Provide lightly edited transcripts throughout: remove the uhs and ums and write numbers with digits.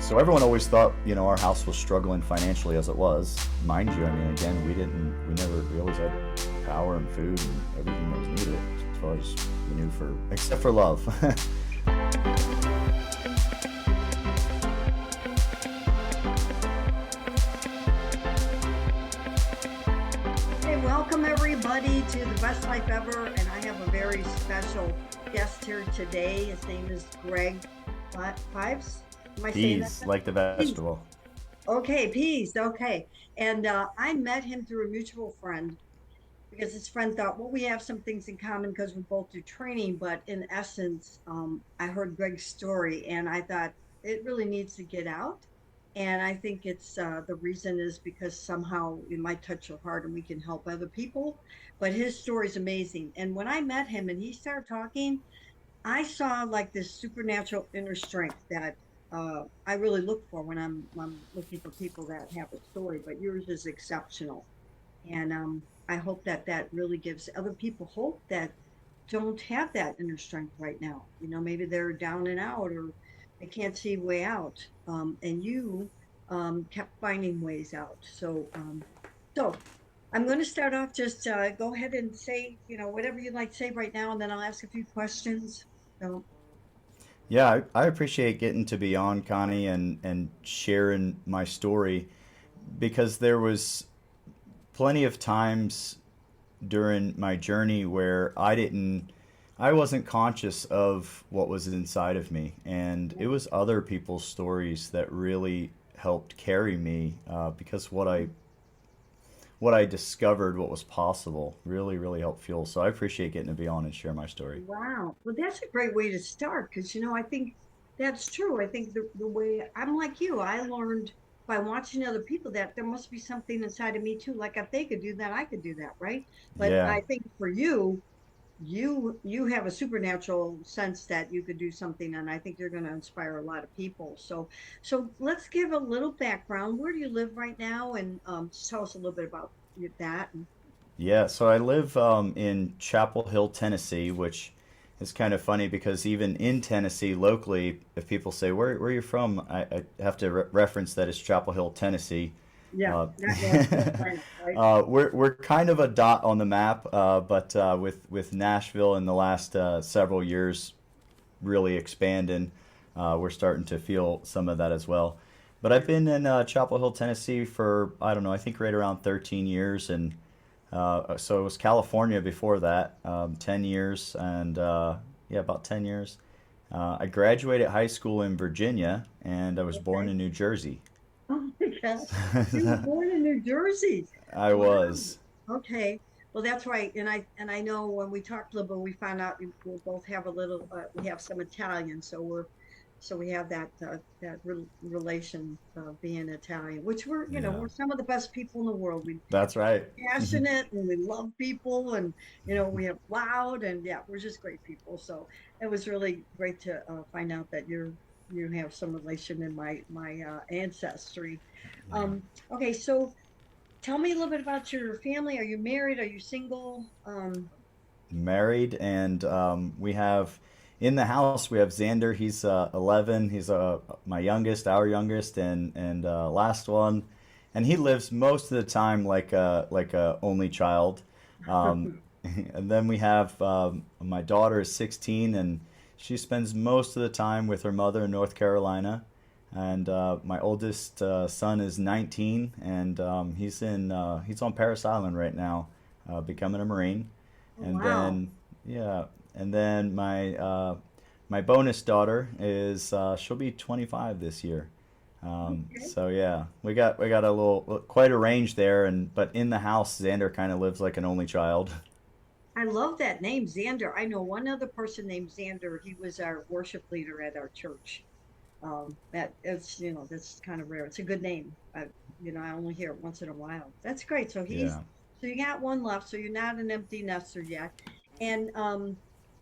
So everyone always thought, our house was struggling financially as it was. Mind you, I mean, again, we always had power and food and everything that was needed as far as we knew except for love. Hey, welcome everybody to The Best Life Ever, and I have a very special guest here today. His name is Greg Fives. Am I saying that? Peas, like the Pease. vegetable. Okay, Pease. Okay. And I met him through a mutual friend because his friend thought, well, we have some things in common because we both do training. But in essence, I heard Greg's story and I thought it really needs to get out. And I think it's the reason is because somehow it might touch your heart and we can help other people. But his story is amazing. And when I met him and he started talking, I saw like this supernatural inner strength that I really look for when I'm looking for people that have a story. But yours is exceptional. And I hope that that really gives other people hope that don't have that inner strength right now. Maybe they're down and out or they can't see a way out. And you kept finding ways out. So I'm going to start off. Just go ahead and say, whatever you'd like to say right now, and then I'll ask a few questions. So, Yeah, I appreciate getting to be on, Connie, and sharing my story because there was plenty of times during my journey where I wasn't conscious of what was inside of me, and it was other people's stories that really helped carry me because what I discovered, what was possible, really, really helped fuel. So I appreciate getting to be on and share my story. wow. Well, that's a great way to start because, I think that's true. I think the way I'm like you, I learned by watching other people that there must be something inside of me too. Like if they could do that, I could do that, right? But Yeah, I think for you, you have a supernatural sense that you could do something, and I think you're going to inspire a lot of people. So let's give a little background. Where do you live right now? And just tell us a little bit about that. And, yeah. So I live in Chapel Hill, Tennessee, which is kind of funny because even in Tennessee, locally, if people say, where are you from? I have to reference that it's Chapel Hill, Tennessee. yeah, Uh, not Nashville, Tennessee, right? we're kind of a dot on the map, but with Nashville in the last several years really expanding, we're starting to feel some of that as well. But I've been in Chapel Hill, Tennessee for I don't know, I think right around 13 years, and so it was California before that, 10 years, and yeah, about 10 years. I graduated high school in Virginia, and I was born Okay. in New Jersey. Oh my gosh. You were born in New Jersey. I Wow. was. Okay. Well, that's right. And I know when we talked a little bit, we found out we both have we have some Italian, so we have that relation of being Italian, which Yeah, we're some of the best people in the world. We that's right. passionate and we love people and we have loud and yeah, we're just great people. So it was really great to find out that you have some relation in my ancestry. Yeah. Okay, so tell me a little bit about your family. Are you married? Are you single? Married, and we have in the house we have Xander. He's 11. He's my youngest, our youngest, and last one, and he lives most of the time like a only child. Um, and then we have my daughter is 16, and she spends most of the time with her mother in North Carolina. And my oldest son is 19, and he's on Paris Island right now, becoming a Marine. Oh, And wow. then yeah, and then my bonus daughter is she'll be 25 this year. Okay. So yeah, we got a little quite a range there, and but in the house, Xander kind of lives like an only child. I love that name, Xander. I know one other person named Xander. He was our worship leader at our church. That it's that's kind of rare. It's a good name. I only hear it once in a while. That's great. Yeah. So you got one left. So you're not an empty nester yet. And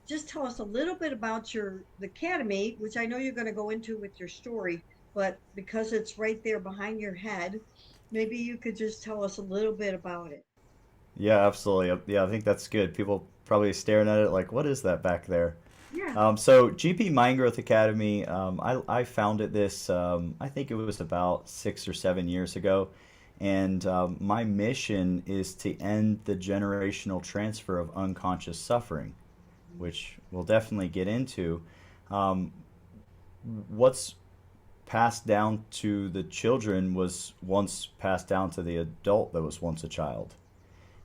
just tell us a little bit about the academy, which I know you're going to go into with your story, but because it's right there behind your head, maybe you could just tell us a little bit about it. Yeah, absolutely. Yeah, I think that's good. People probably staring at it like, what is that back there? Yeah. So GP Mind Growth Academy, I founded this, I think it was about 6 or 7 years ago. And my mission is to end the generational transfer of unconscious suffering, which we'll definitely get into. Um, what's passed down to the children was once passed down to the adult that was once a child.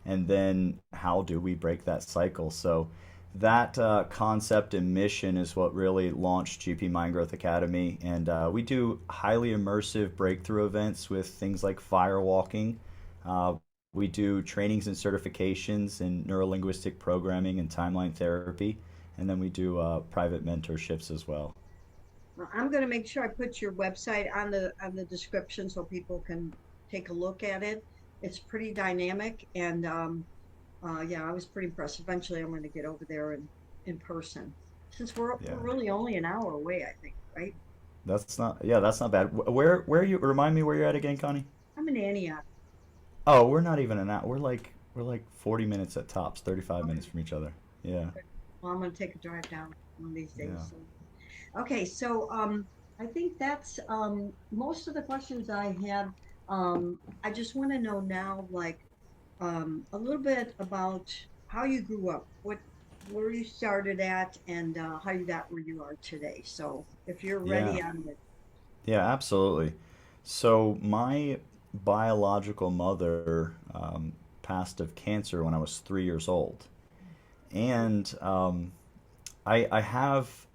And then how do we break that cycle? So that concept and mission is what really launched GP Mind Growth Academy. And we do highly immersive breakthrough events with things like firewalking. Uh, we do trainings and certifications in neurolinguistic programming and timeline therapy. And then we do private mentorships as well. Well, I'm going to make sure I put your website on the description so people can take a look at it. It's pretty dynamic, and yeah, I was pretty impressed. Eventually, I'm going to get over there in person, since Yeah, we're really only an hour away, I think, right? that's not bad. Where you remind me where you're at again, Connie? I'm in Antioch. Oh, we're not even an hour. We're like 40 minutes at tops, 35 Okay. minutes from each other. Yeah. Okay. Well, I'm going to take a drive down one of these Yeah. days. So. Okay, so I think that's most of the questions I had. I just want to know now, like, a little bit about how you grew up, where you started at, and how you got where you are today. So, if you're Yeah. ready on it. Yeah, absolutely. So my biological mother passed of cancer when I was 3 years old. And I have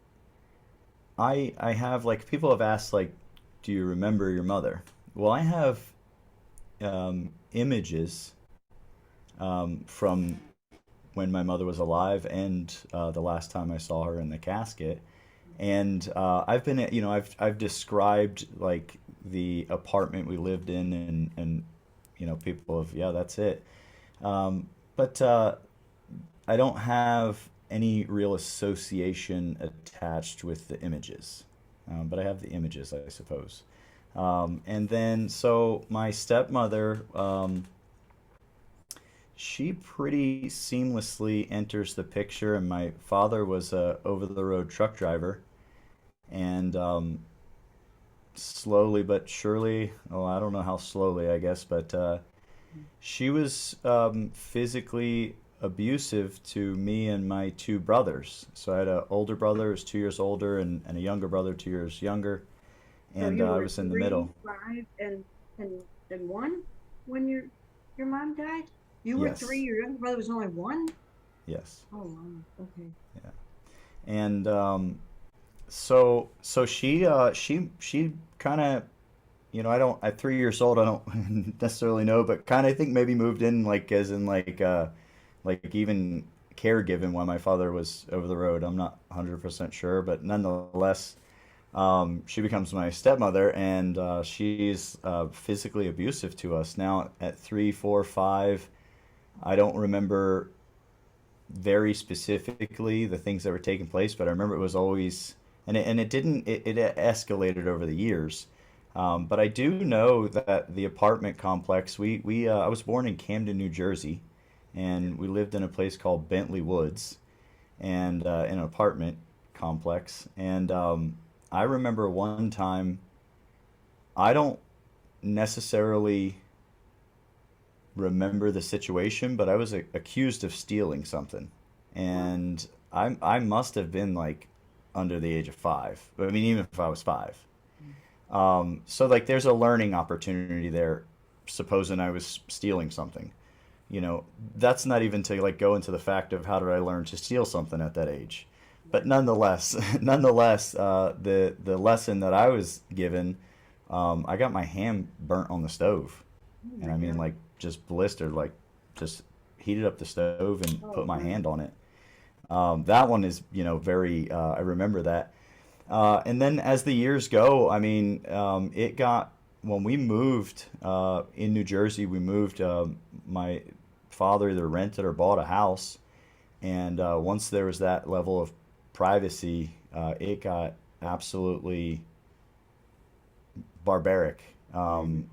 I have like people have asked like, do you remember your mother? Well, I have images from when my mother was alive and the last time I saw her in the casket. And I've been, I've described like the apartment we lived in, and people have, yeah, that's it. But I don't have any real association attached with the images. But I have the images, I suppose. And then, so my stepmother, she pretty seamlessly enters the picture, and my father was a over-the-road truck driver, and slowly but surely, oh, I don't know how slowly, I guess, but she was physically abusive to me and my two brothers. So I had an older brother who was 2 years older, and a younger brother 2 years younger, So and you I were was in the three, middle. five, and one when your mom died. You were three. Yes, Your younger brother was only one. yes, Oh wow. Okay. yeah. And so she kind of, I don't, at 3 years old, I don't necessarily know, but kind of think maybe moved in like as in like even caregiving while my father was over the road. I'm not 100% sure, but nonetheless, she becomes my stepmother, and she's physically abusive to us. Now at 3, 4, 5, I don't remember very specifically the things that were taking place, but I remember it was always, and it didn't, it escalated over the years. But I do know that the apartment complex, I was born in Camden, New Jersey, and we lived in a place called Bentley Woods, and in an apartment complex. And I remember one time, I don't necessarily remember the situation, but I was accused of stealing something, Wow. and I must have been like under the age of 5. I mean, even if I was 5. So like, there's a learning opportunity there, supposing I was stealing something. You know, that's not even to like go into the fact of how did I learn to steal something at that age. But Right. nonetheless, nonetheless, the lesson that I was given, I got my hand burnt on the stove, Oh and my I mean, God. like, just blistered, like, just heated up the stove and put Oh my wow. hand on it. That one is, very, I remember that. And then as the years go, I mean, it got, when we moved in New Jersey, we moved, my father either rented or bought a house. And once there was that level of privacy, it got absolutely barbaric. Mhm.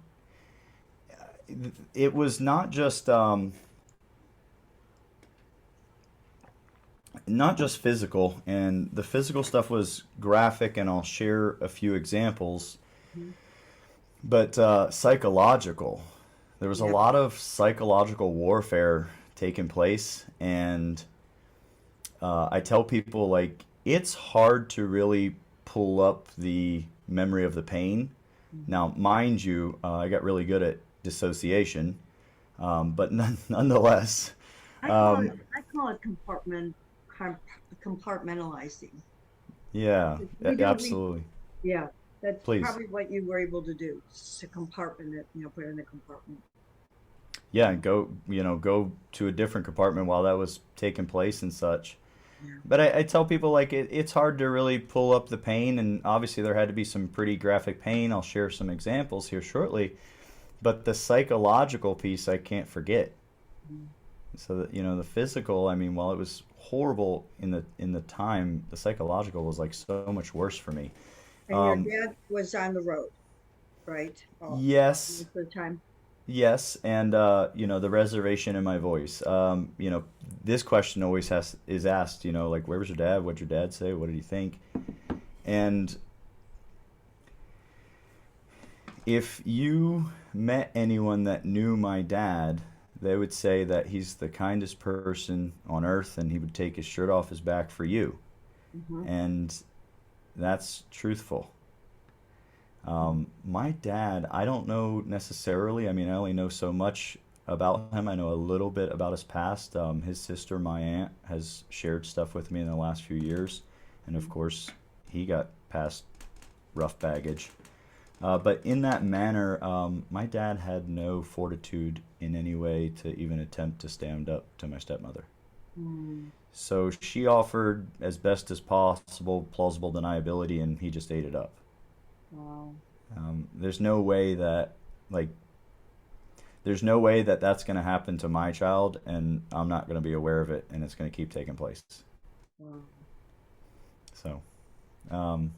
It was not just not just physical, and the physical stuff was graphic, and I'll share a few examples, Mhm. but psychological. There was a Yeah. lot of psychological warfare taking place, and I tell people like it's hard to really pull up the memory of the pain. Mhm. Now, mind you, I got really good at dissociation, but nonetheless, um, I call it com- compartmentalizing. yeah, We absolutely. yeah, that's Please. probably what you were able to do, to compartment it, put it in a compartment. Yeah, and go to a different compartment while that was taking place and such. Yeah. But I tell people like it's hard to really pull up the pain, and obviously there had to be some pretty graphic pain. I'll share some examples here shortly. But the psychological piece I can't forget. Mhm. So that the physical, I mean, while it was horrible in the time, the psychological was like so much worse for me. And your Um, dad was on the road, right? yes, Most of the time. yes, and the reservation in my voice. This question always has is asked. Like, where was your dad? What'd your dad say? What did he think? And if you met anyone that knew my dad, they would say that he's the kindest person on earth, and he would take his shirt off his back for you. Hmm. And that's truthful. My dad, I don't know necessarily. I mean, I only know so much about him. I know a little bit about his past. His sister, my aunt, has shared stuff with me in the last few years. And of course, he got past rough baggage. But in that manner, my dad had no fortitude in any way to even attempt to stand up to my stepmother. Mm. So she offered as best as possible plausible deniability, and he just ate it up. Wow. There's no way that like there's no way that that's going to happen to my child, and I'm not going to be aware of it, and it's going to keep taking place. Wow. So, um,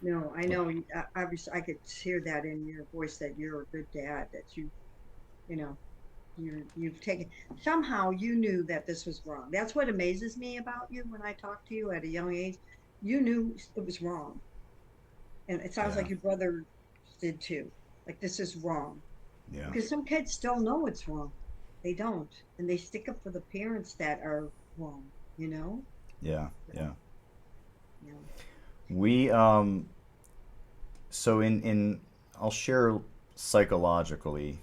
No, I know. Obviously, I could hear that in your voice that you're a good dad. That you know, you've taken. Somehow, you knew that this was wrong. That's what amazes me about you when I talk to you at a young age. You knew it was wrong, and it sounds yeah, like your brother did too. Like this is wrong yeah, because some kids still know it's wrong. They don't, and they stick up for the parents that are wrong. You know. yeah, So, yeah. yeah. We so in I'll share psychologically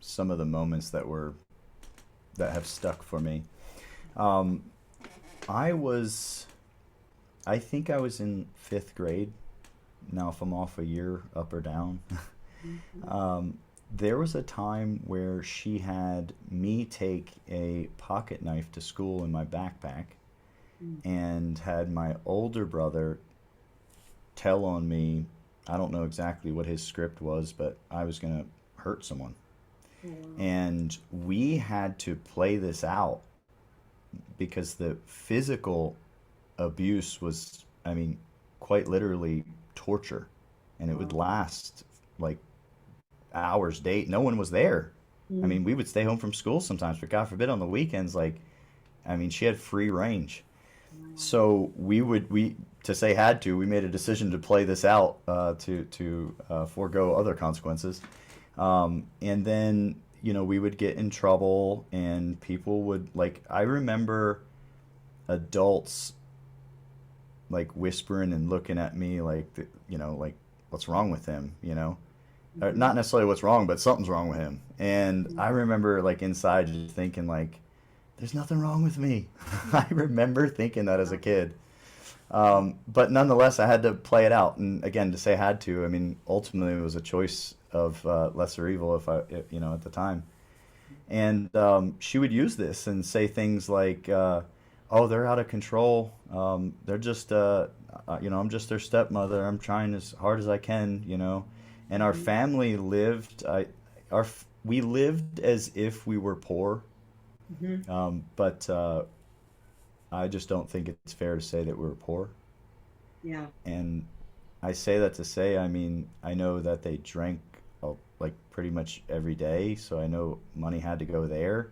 some of the moments that have stuck for me. Um, I was I think I was in fifth grade. Now, if I'm off a year up or down, Mhm. um, there was a time where she had me take a pocket knife to school in my backpack Mhm. and had my older brother tell on me. I don't know exactly what his script was, but I was going to hurt someone. Wow. And we had to play this out because the physical abuse was, I mean, quite literally torture. And it would Wow. last like hours, day. No one was there. I mean, we Mhm. would stay home from school sometimes, but God forbid on the weekends, like, I mean, she had free range. Wow. So we to say had to, we made a decision to play this out to forego other consequences. And then we would get in trouble, and people would like. I remember adults like whispering and looking at me like like what's wrong with him, Mhm. not necessarily what's wrong, but something's wrong with him. And Mhm. I remember like inside just thinking like there's nothing wrong with me. I remember thinking that as a Wow. kid. But nonetheless, I had to play it out. And again, to say had to, I mean, ultimately it was a choice of lesser evil at the time. And she would use this and say things like, "Oh, they're out of control. They're just, I'm just their stepmother. I'm trying as hard as I can, And our Mhm. family lived, we lived as if we were poor. Mhm. But I just don't think it's fair to say that we were poor. Yeah. And I say that to say, I mean, I know that they drank like pretty much every day, so I know money had to go there.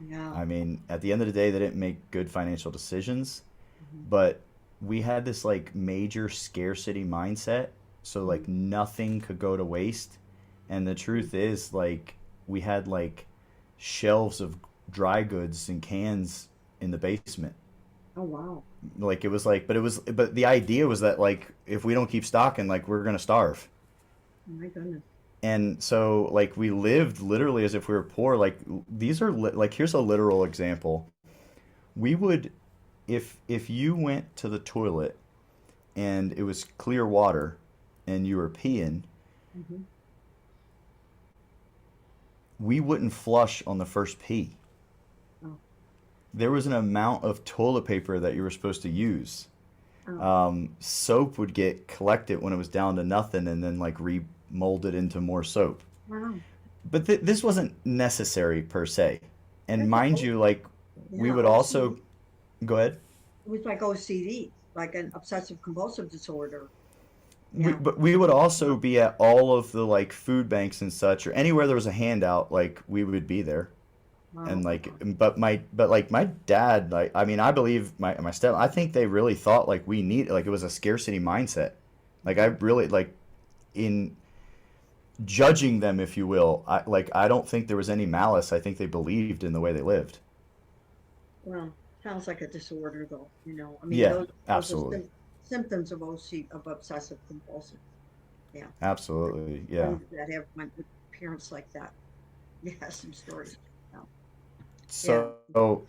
Yeah. I mean, at the end of the day, they didn't make good financial decisions, Mhm. but we had this like major scarcity mindset. So Mhm. like nothing could go to waste. And the truth is like we had like shelves of dry goods and cans in the basement. Oh, wow. Like it was like, but the idea was that like if we don't keep stocking, like we're gonna starve. My goodness. And so like we lived literally as if we were poor. Like these are like here's a literal example. We would if you went to the toilet and it was clear water and you were peeing, Hmm. we wouldn't flush on the first pee. Oh, There was an amount of toilet paper that you were supposed to use. oh, Soap would get collected when it was down to nothing and then like remolded into more soap. wow. But this wasn't necessary per se. And That's like, mind oh, you, like we yeah, would also OCD. go ahead. It was like OCD, like an obsessive compulsive disorder. We, Yeah. but we would also be at all of the like food banks and such, or anywhere there was a handout. Like we would be there, and Wow. like, but like my dad, like I mean, I believe my step. I think they really thought like we need like it was a scarcity mindset. Like I Mhm. really like in judging them, if you will. I don't think there was any malice. I think they believed in the way they lived. Well, sounds like a disorder, though. I mean, Yeah, those are absolutely, symptoms of OC of obsessive compulsive. Yeah. absolutely, yeah. Friends that have went with parents like that. Yeah, some stories. Yeah. Yeah. So,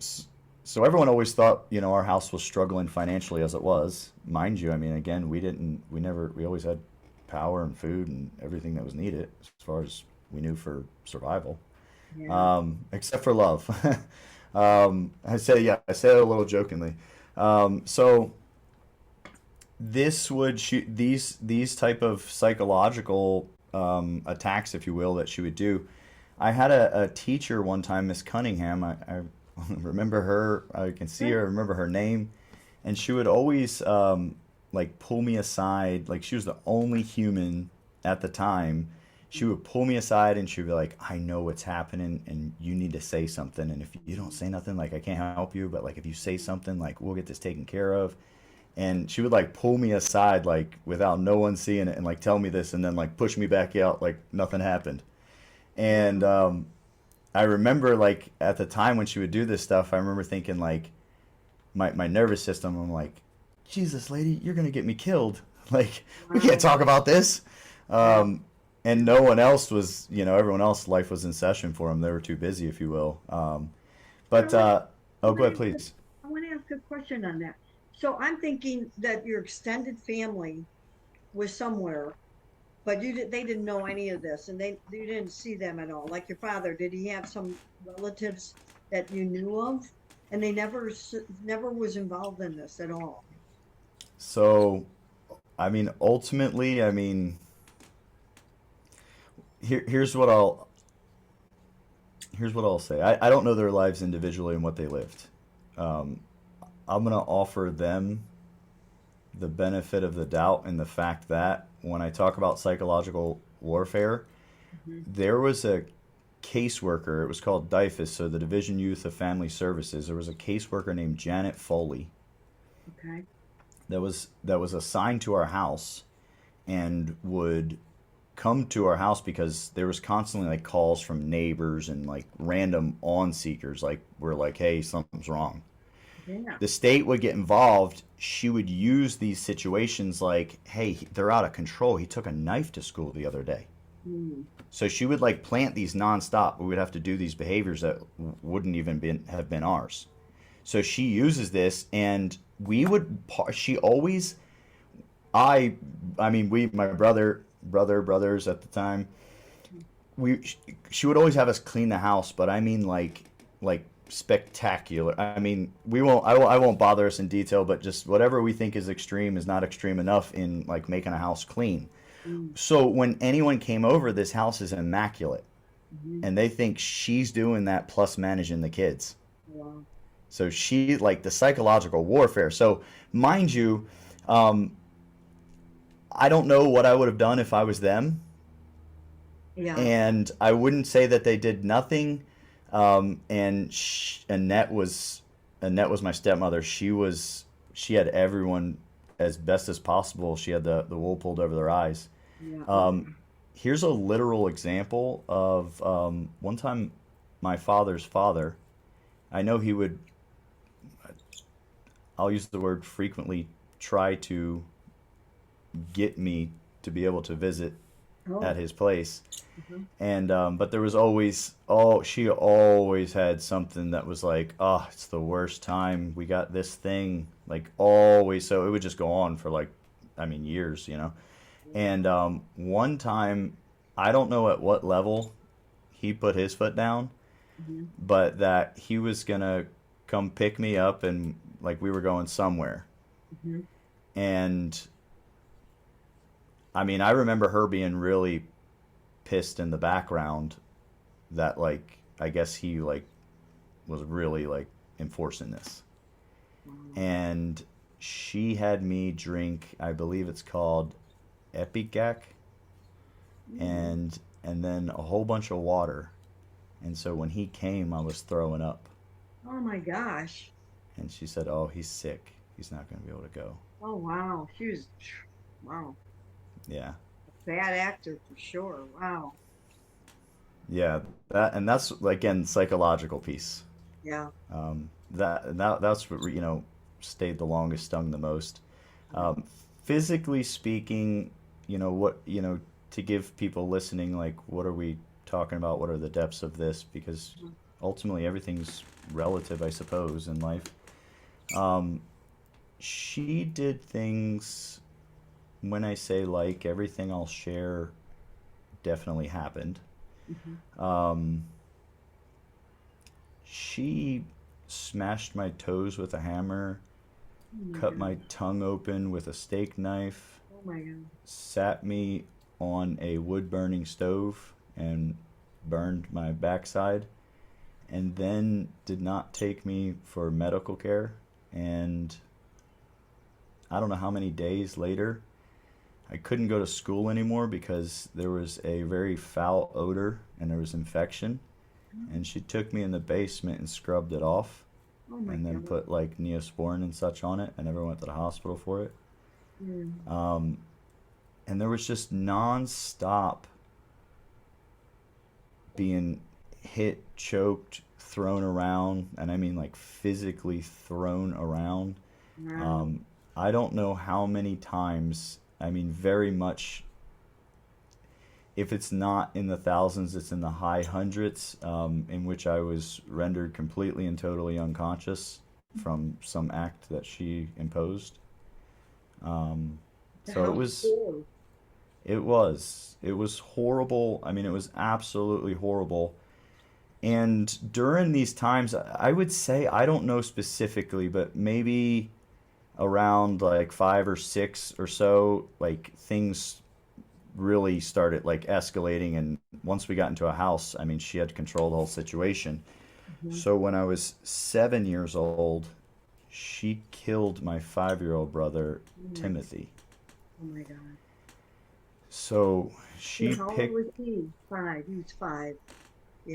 so everyone always thought, our house was struggling financially as it was. Mind you, I mean, again, we always had power and food and everything that was needed as far as we knew for survival, Yeah. except for love. I say it a little jokingly. So this would shoot these type of psychological attacks, if you will, that she would do. I had a teacher one time, Miss Cunningham. I remember her. I can see her. I remember her name, and she would always like pull me aside. Like she was the only human at the time. She would pull me aside and she'd be like, "I know what's happening, and you need to say something. And if you don't say nothing, like I can't help you. But like if you say something, like we'll get this taken care of." And she would like pull me aside like without no one seeing it and like tell me this and then like push me back out like nothing happened. And Wow. I remember like at the time when she would do this stuff, I remember thinking like my nervous system. I'm like, Jesus, lady, you're gonna get me killed. Like we can't Wow. talk about this. Wow. Um, and no one else was, everyone else life was in session for them. They were too busy, if you will. So I But want I oh, want go to ahead, ask a, please. I want to ask a question on that. So I'm thinking that your extended family was somewhere, but they didn't know any of this, and you didn't see them at all. Like your father, did he have some relatives that you knew of, and they never was involved in this at all? So, I mean, ultimately, I mean, here's what I'll say. I don't know their lives individually and what they lived. Um, I'm gonna offer them the benefit of the doubt and the fact that when I talk about psychological warfare, Hmm. there was a caseworker. It was called DYFUS, so the Division Youth of Family Services. There was a caseworker named Janet Foley Okay. that was assigned to our house and would come to our house because there was constantly like calls from neighbors and like random on seekers like we're like, hey, something's wrong. Yeah. The state would get involved. She would use these situations like, hey, they're out of control. He took a knife to school the other day. Mm. So she would like plant these nonstop. We would have to do these behaviors that wouldn't even have been ours. So she uses this, and we would. She always. I. I mean, my brothers at the time. We. She would always have us clean the house, but I mean like spectacular. I mean, we won't. I won't bother us in detail, but just whatever we think is extreme is not extreme enough in like making a house clean. Mm. So when anyone came over, this house is immaculate, Hmm. and they think she's doing that plus managing the kids. Wow. So she like the psychological warfare. So mind you, um, I don't know what I would have done if I was them, Yeah. and I wouldn't say that they did nothing. And Annette was my stepmother. She had everyone as best as possible. She had the wool pulled over their eyes. Yeah. Oh Um, my. Here's a literal example of one time my father's father. I know he would, I'll use the word frequently, try to get me to be able to visit at Oh. his place. Mhm. And but there was always, oh, she always had something that was like, oh, it's the worst time. We got this thing, like always. So it would just go on for like, I mean, years, you know. And one time, I don't know at what level he put his foot down, Mhm. but that he was gonna come pick me up and like we were going somewhere. Mhm. And I mean, I remember her being really pissed in the background that like I guess he like was really like enforcing this. Wow. And she had me drink, I believe it's called Epigac, Mm. and then a whole bunch of water. And so when he came, I was throwing up. Oh my gosh. And she said, "Oh, he's sick. He's not going to be able to go." Oh wow. She was, wow. Yeah. Bad actor for sure. Wow. Yeah, that and that's again psychological piece. Yeah. That's what stayed the longest, stung the most. Um, Physically speaking, what to give people listening, like what are we talking about? What are the depths of this? Because Mhm. ultimately everything's relative, I suppose, in life. Um, she did things. When I say like everything I'll share definitely happened. Mhm. Um, she smashed my toes with a hammer, Oh my cut my God. tongue open with a steak knife, Oh my God. sat me on a wood burning stove and burned my backside, and then did not take me for medical care. And I don't know how many days later, I couldn't go to school anymore because there was a very foul odor and there was infection. And she took me in the basement and scrubbed it off Oh my and then God. put like Neosporin and such on it. I never went to the hospital for it. Mm. Um, and there was just non-stop being hit, choked, thrown around, and I mean like physically thrown around. Wow. Um, I don't know how many times. I mean, very much. If it's not in the thousands, it's in the high hundreds, in which I was rendered completely and totally unconscious from some act that she imposed. Um, The so house poor. it was horrible. I mean, it was absolutely horrible. And during these times, I would say, I don't know specifically, but maybe around like five or six or so, like things really started like escalating. And once we got into a house, I mean, she had to control the whole situation. Mhm. So when I was 7 years old, she killed my 5-year-old brother, Oh my God. Timothy. Oh my God. So Yeah, she how old was picked, he? Five. He was five.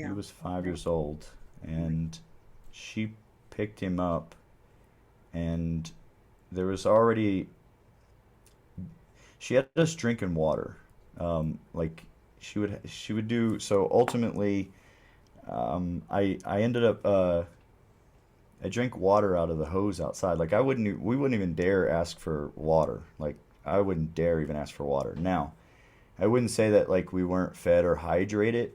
he Yeah. was five Okay. years old, Oh my. and she picked him up, and there was already, she had us drinking water. Like she would do, so ultimately, I ended up, I drank water out of the hose outside. Like we wouldn't even dare ask for water. Like I wouldn't dare even ask for water. Now, I wouldn't say that like we weren't fed or hydrated,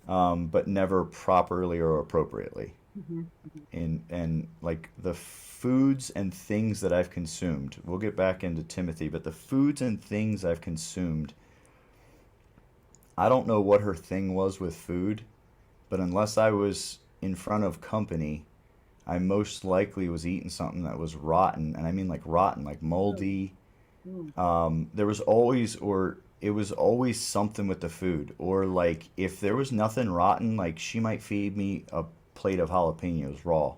but never properly or appropriately. Mhm. Mhm. And like the foods and things that I've consumed, we'll get back into Timothy, but the foods and things I've consumed, I don't know what her thing was with food, but unless I was in front of company, I most likely was eating something that was rotten, and I mean like rotten, like Oh. moldy. Mm. There was always, or it was always something with the food, or like if there was nothing rotten, like she might feed me a plate of jalapenos raw.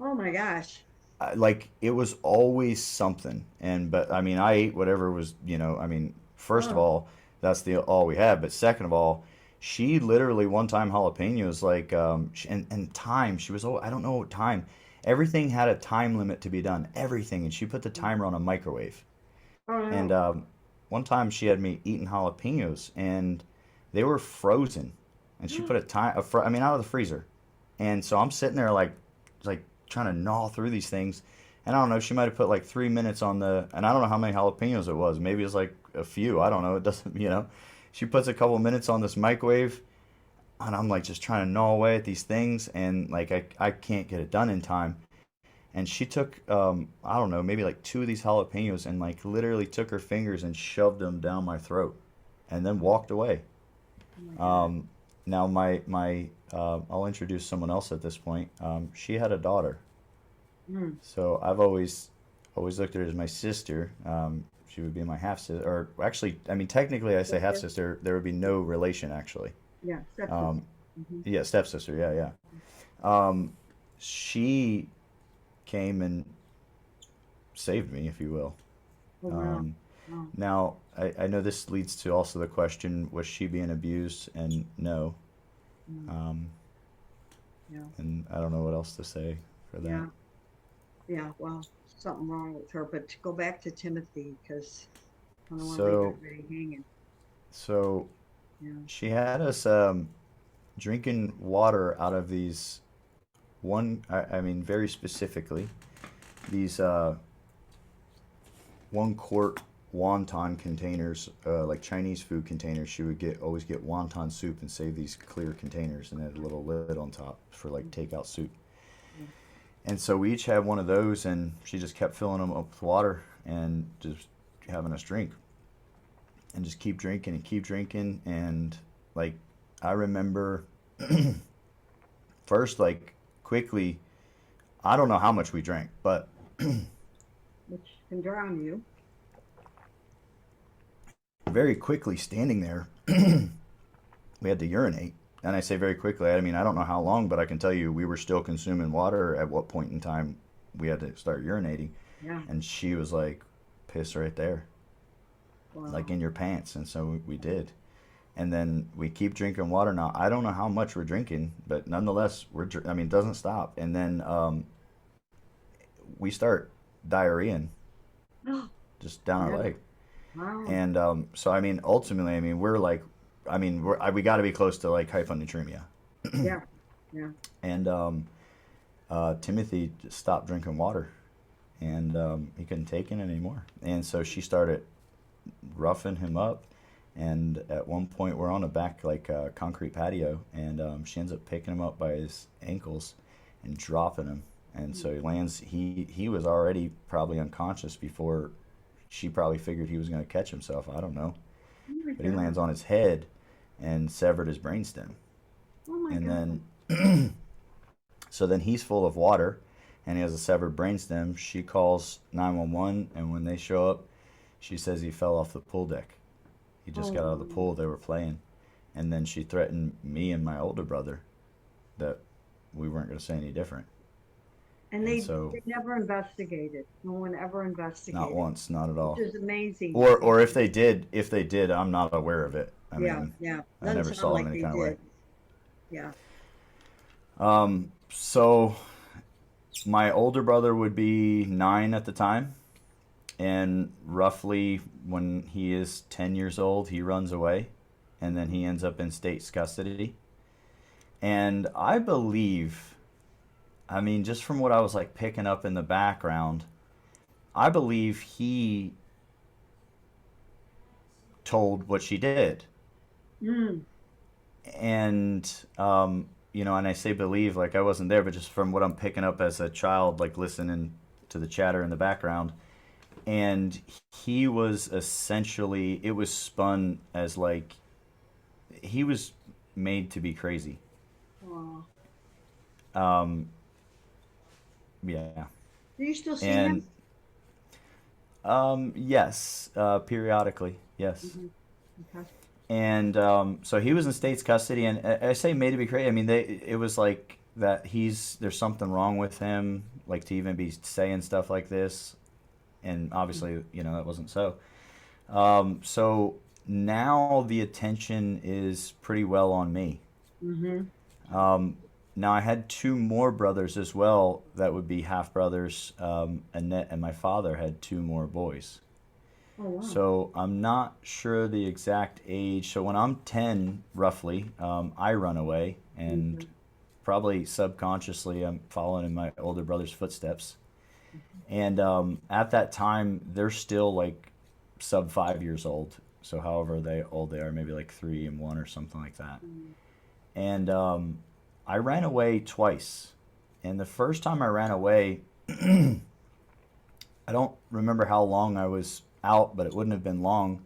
Oh my gosh. Like it was always something, and but I mean I ate whatever was, I mean, first of Oh. all, that's the all we had, but second of all, She literally one time jalapenos like and time she was, oh, I don't know what time. Everything had a time limit to be done. Everything, and she put the timer on a microwave. Oh And no. one time she had me eating jalapenos and they were frozen. And she put a time, I mean, out of the freezer. And so I'm sitting there like trying to gnaw through these things. And I don't know, she might have put like 3 minutes on the, and I don't know how many jalapenos it was. Maybe it was like a few. I don't know. It doesn't, you know. She puts a couple minutes on this microwave, and I'm like just trying to gnaw away at these things, and like I can't get it done in time. And she took I don't know, maybe like two of these jalapenos and like literally took her fingers and shoved them down my throat and then walked away. Oh my God. um, Now my I'll introduce someone else at this point. She had a daughter, Mm. so I've always looked at her as my sister. She would be my half sister, or actually, I mean, technically, I say half Sister? sister. There would be no relation actually. Yeah, stepsister. Um, Hmm. yeah, stepsister. Yeah, yeah. She came and saved me, if you will. Oh wow. Um, Wow. Now, I know this leads to also the question, was she being abused? And no. Mm. Um, Yeah. and I don't know what else to say for that. Yeah. Yeah. Well, something wrong with her. But to go back to Timothy, because I don't want to leave So, everybody hanging. so Yeah. she had us drinking water out of these I mean, very specifically, these 1 quart wonton containers, like Chinese food containers. She would always get wonton soup and save these clear containers and had a little lid on top for like Mm. takeout soup. Yeah. And so we each had one of those, and she just kept filling them up with water and just having us drink and just keep drinking and keep drinking. And like, I remember first, like, quickly, I don't know how much we drank, but Which can drown you. very quickly standing there, we had to urinate. And I say very quickly, I mean, I don't know how long, but I can tell you we were still consuming water at what point in time we had to start urinating. Yeah. And she was like, piss right there, like Wow. in your pants. And so we did. And then we keep drinking water. Now, I don't know how much we're drinking, but nonetheless, I mean, it doesn't stop. And then we start diarrheaing Oh, just down our yeah. leg. Wow. And so, I mean, ultimately, I mean, we're like, I mean, we got to be close to like hyponatremia. Yeah. Yeah. And Timothy just stopped drinking water, and he couldn't take it anymore. And so she started roughing him up. And at one point, we're on a back like concrete patio, and she ends up picking him up by his ankles and dropping him. And so he lands. He was already probably unconscious before she probably figured he was going to catch himself. I don't know, Oh my but he God. lands on his head and severed his brainstem. Oh my And God. then so then he's full of water, and he has a severed brainstem. She calls 911, and when they show up, she says he fell off the pool deck. He just got out of the Oh. pool. They were playing, and then she threatened me and my older brother that we weren't going to say any different. And And they so, never investigated. No one ever not investigated, once, not at which all. is amazing. Or if they did, I'm not aware of it. I Yeah, mean, yeah. I Doesn't never sound saw it in like any they kind of way. did. Yeah. So my older brother would be 9 at the time, and roughly when he is 10 years old, he runs away, and then he ends up in state's custody. And I believe, I mean, just from what I was like picking up in the background, I believe he told what she did. Mm. And and I say believe like I wasn't there, but just from what I'm picking up as a child, like listening to the chatter in the background, and he was essentially, it was spun as like he was made to be crazy. Oh. um yeah. Do you still see And him? yes, periodically, yes. Hmm. Okay. And so he was in state's custody, and I say made to be crazy. I mean, it was like that there's something wrong with him, like to even be saying stuff like this, and obviously, that wasn't so. So now the attention is pretty well on me. Mm-hmm. Um, Now I had two more brothers as well that would be half brothers. Annette and my father had two more boys. Oh, wow. So I'm not sure the exact age. So when I'm 10, roughly, I run away, and Mm-hmm. probably subconsciously I'm following in my older brother's footsteps. And at that time, they're still like sub 5 years old. So however they old they are, maybe like 3 and 1 or something like that. Mm-hmm. And I ran away twice. And the first time I ran away, I don't remember how long I was out, but it wouldn't have been long.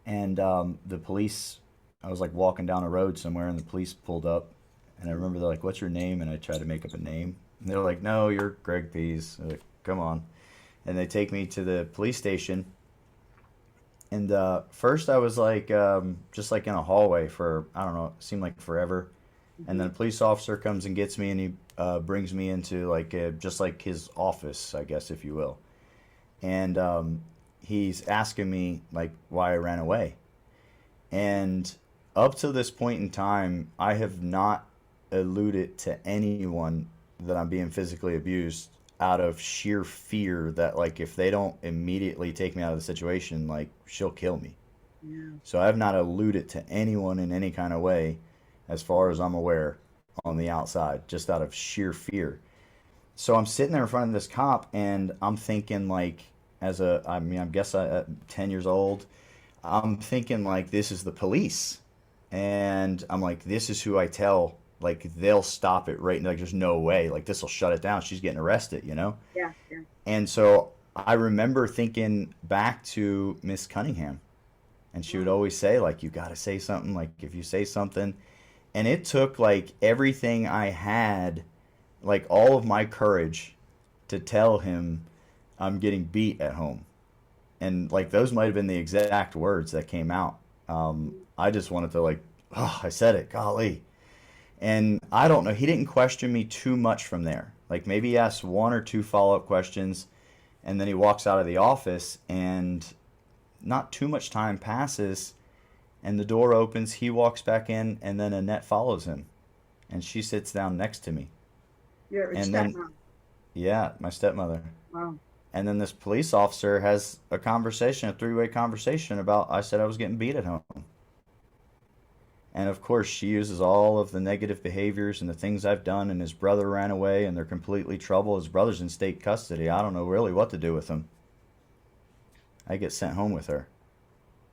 And the police, I was like walking down a road somewhere, and the police pulled up. And I remember they're like, "What's your name?" And I tried to make up a name. And they're like, "No, you're Greg Pease." I'm like, "Come on." And they take me to the police station. And first I was like, just like in a hallway for, I don't know, it seemed like forever. And then Mm-hmm. a police officer comes and gets me, and he brings me into like just like his office, I guess, if you will. And he's asking me like why I ran away. And up to this point in time, I have not alluded to anyone that I'm being physically abused out of sheer fear that like if they don't immediately take me out of the situation, like she'll kill me. Yeah. So I have not alluded to anyone in any kind of way, as far as I'm aware, on the outside, just out of sheer fear. So I'm sitting there in front of this cop, and I'm thinking like, I mean, I guess at 10 years old, I'm thinking like this is the police, and I'm like, this is who I tell. Like they'll stop it right. Like there's no way. Like this will shut it down. She's getting arrested, you know. Yeah. Yeah. And so I remember thinking back to Miss Cunningham, and she would Wow. always say like, you got to say something. Like if you say something, and it took like everything I had, like all of my courage, to tell him I'm getting beat at home. And like those might have been the exact words that came out. I just wanted to like, oh, I said it, golly. And I don't know. He didn't question me too much from there. Like maybe he asked one or two follow up questions, and then he walks out of the office, and not too much time passes, and the door opens. He walks back in, and then Annette follows him, and she sits down next to me. Your And then, stepmom. yeah, my stepmother. Wow. And then this police officer has a conversation, a three-way conversation about I said I was getting beat at home. And of course, she uses all of the negative behaviors and the things I've done, and his brother ran away, and they're completely trouble. His brother's in state custody. I don't know really what to do with him. I get sent home with her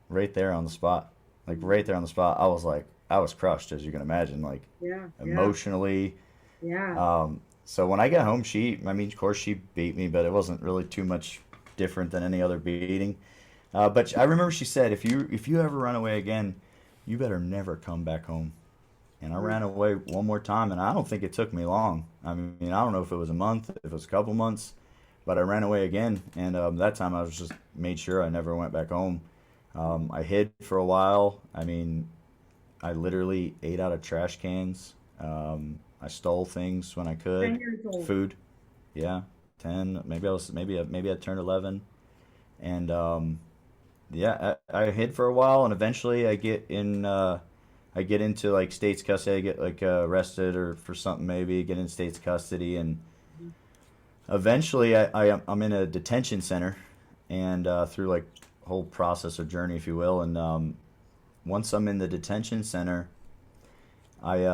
right there on the spot. Like right there on the spot. I was like, I was crushed, as you can imagine, like Yeah. Yeah. emotionally. Yeah. So when I got home, I mean, of course, she beat me, but it wasn't really too much different than any other beating. But I remember she said, if you ever run away again, you better never come back home. And I Mm. ran away one more time, and I don't think it took me long. I mean, I don't know if it was a month, if it was a couple months, but I ran away again. And that time I was just made sure I never went back home. I hid for a while. I mean, I literally ate out of trash cans. I stole things when I could. 10 years old. Food, yeah, 10. Maybe I turned 11, and yeah, I hid for a while, and eventually I get in. I get into like state's custody. I get like arrested or for something maybe. Get in state's custody, and Mhm. eventually I'm in a detention center, and through like whole process or journey, if you will, and once I'm in the detention center, I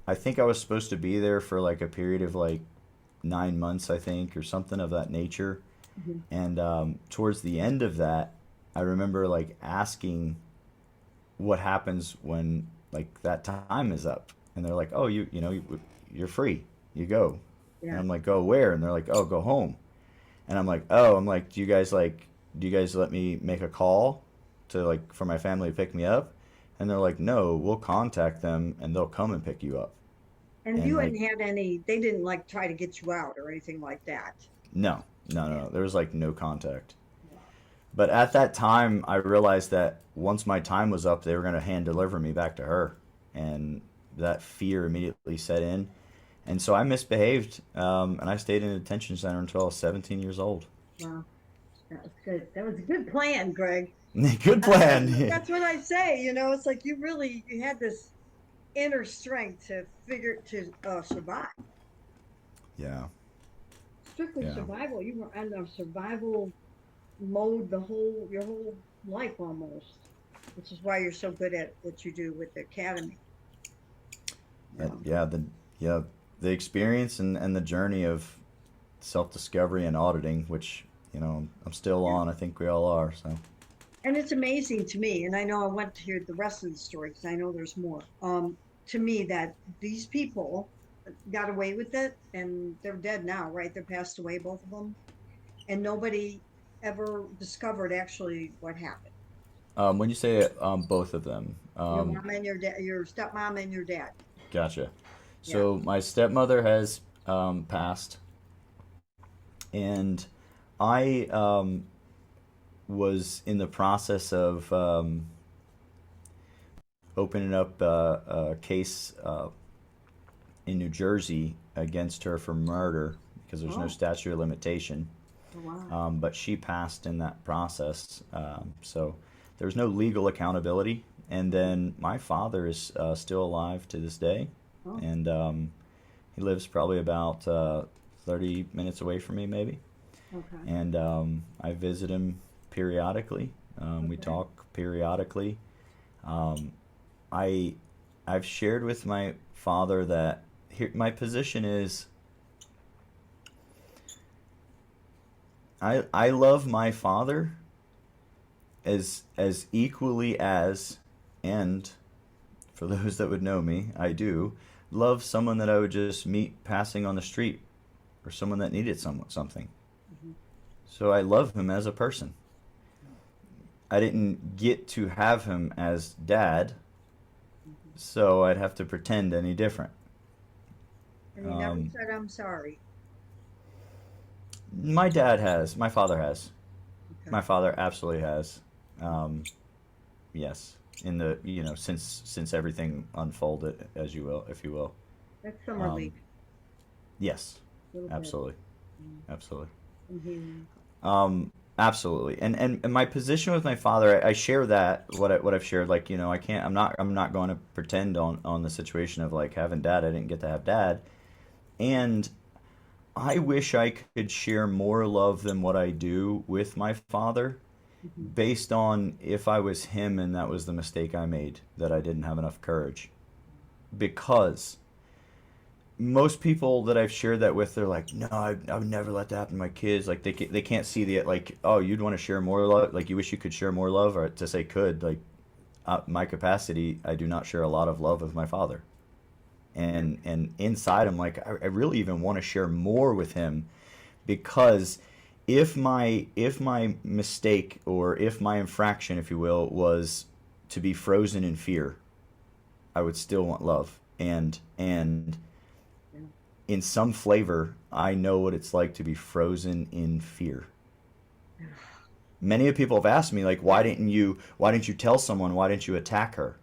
I think I was supposed to be there for like a period of like 9 months, I think, or something of that nature. Mhm. And towards the end of that, I remember like asking what happens when like that time is up, and they're like, "Oh, you're free. You go." And Yeah. I'm like, "Go where?" And they're like, "Oh, go home." And I'm like, "Oh," I'm like, do you guys let me make a call to like for my family to pick me up?" And they're like, "No, we'll contact them and they'll come and pick you up." And And you like, hadn't had any, they didn't like try to get you out or anything like that. no, no, no, Yeah. no. There was like no contact. Wow. But at that time, I realized that once my time was up, they were going to hand deliver me back to her. And that fear immediately set in. And so I misbehaved, and I stayed in a detention center until I was 17 years old. Wow. That was good. That was a good plan, Greg. Good That's what plan. that's what I say. It's like you had this inner strength to figure to survive. Yeah, Strictly yeah. survival. You were on a survival mode your whole life almost, which is why you're so good at what you do with the academy. That, Yeah. yeah, the experience and the journey of self discovery and auditing, which I'm still Yeah. on. I think we all are. So. And it's amazing to me, and I know I want to hear the rest of the story because I know there's more. To me, that these people got away with it, and they're dead now, right? They're passed away, both of them, and nobody ever discovered actually what happened. When you say both of them, Your mom and your dad, your stepmom and your dad. gotcha. Yeah. So my stepmother has passed, and I was in the process of opening up a case in New Jersey against her for murder because there's no Oh, statute of limitation. oh wow. But she passed in that process. So there's no legal accountability. And then my father is still alive to this day, Oh, and he lives probably about 30 minutes away from me, maybe. okay. And I visit him periodically. We Okay. talk periodically. Um, I I've shared with my father that my position is I love my father as equally as, and for those that would know me, I do love someone that I would just meet passing on the street or someone that needed something. Mhm. So I love him as a person. I didn't get to have him as dad, Mhm. so I'd have to pretend any different. And he never Um, said, I'm sorry. my dad has, my father has, Okay. my father absolutely has. Um, yes, in the since everything unfolded, as you will, if you will. That's some Um, relief, yes, a little bit. absolutely, Mm. absolutely. I'm healing. Absolutely. And my position with my father, I share that what I've shared. Like I can't. I'm not going to pretend on the situation of like having dad. I didn't get to have dad, and I wish I could share more love than what I do with my father, Mhm. based on if I was him and that was the mistake I made, that I didn't have enough courage. Because most people that I've shared that with, they're like, no, I would never let that happen to my kids. Like they can't see the like, oh, you'd want to share more love. Like you wish you could share more love, or to say could like my capacity, I do not share a lot of love with my father. Yeah. And inside, I'm like, I really even want to share more with him, because if my mistake, or if my infraction, if you will, was to be frozen in fear, I would still want love. And Yeah. in some flavor, I know what it's like to be frozen in fear. Many people have asked me, like, why didn't you tell someone, why didn't you attack her?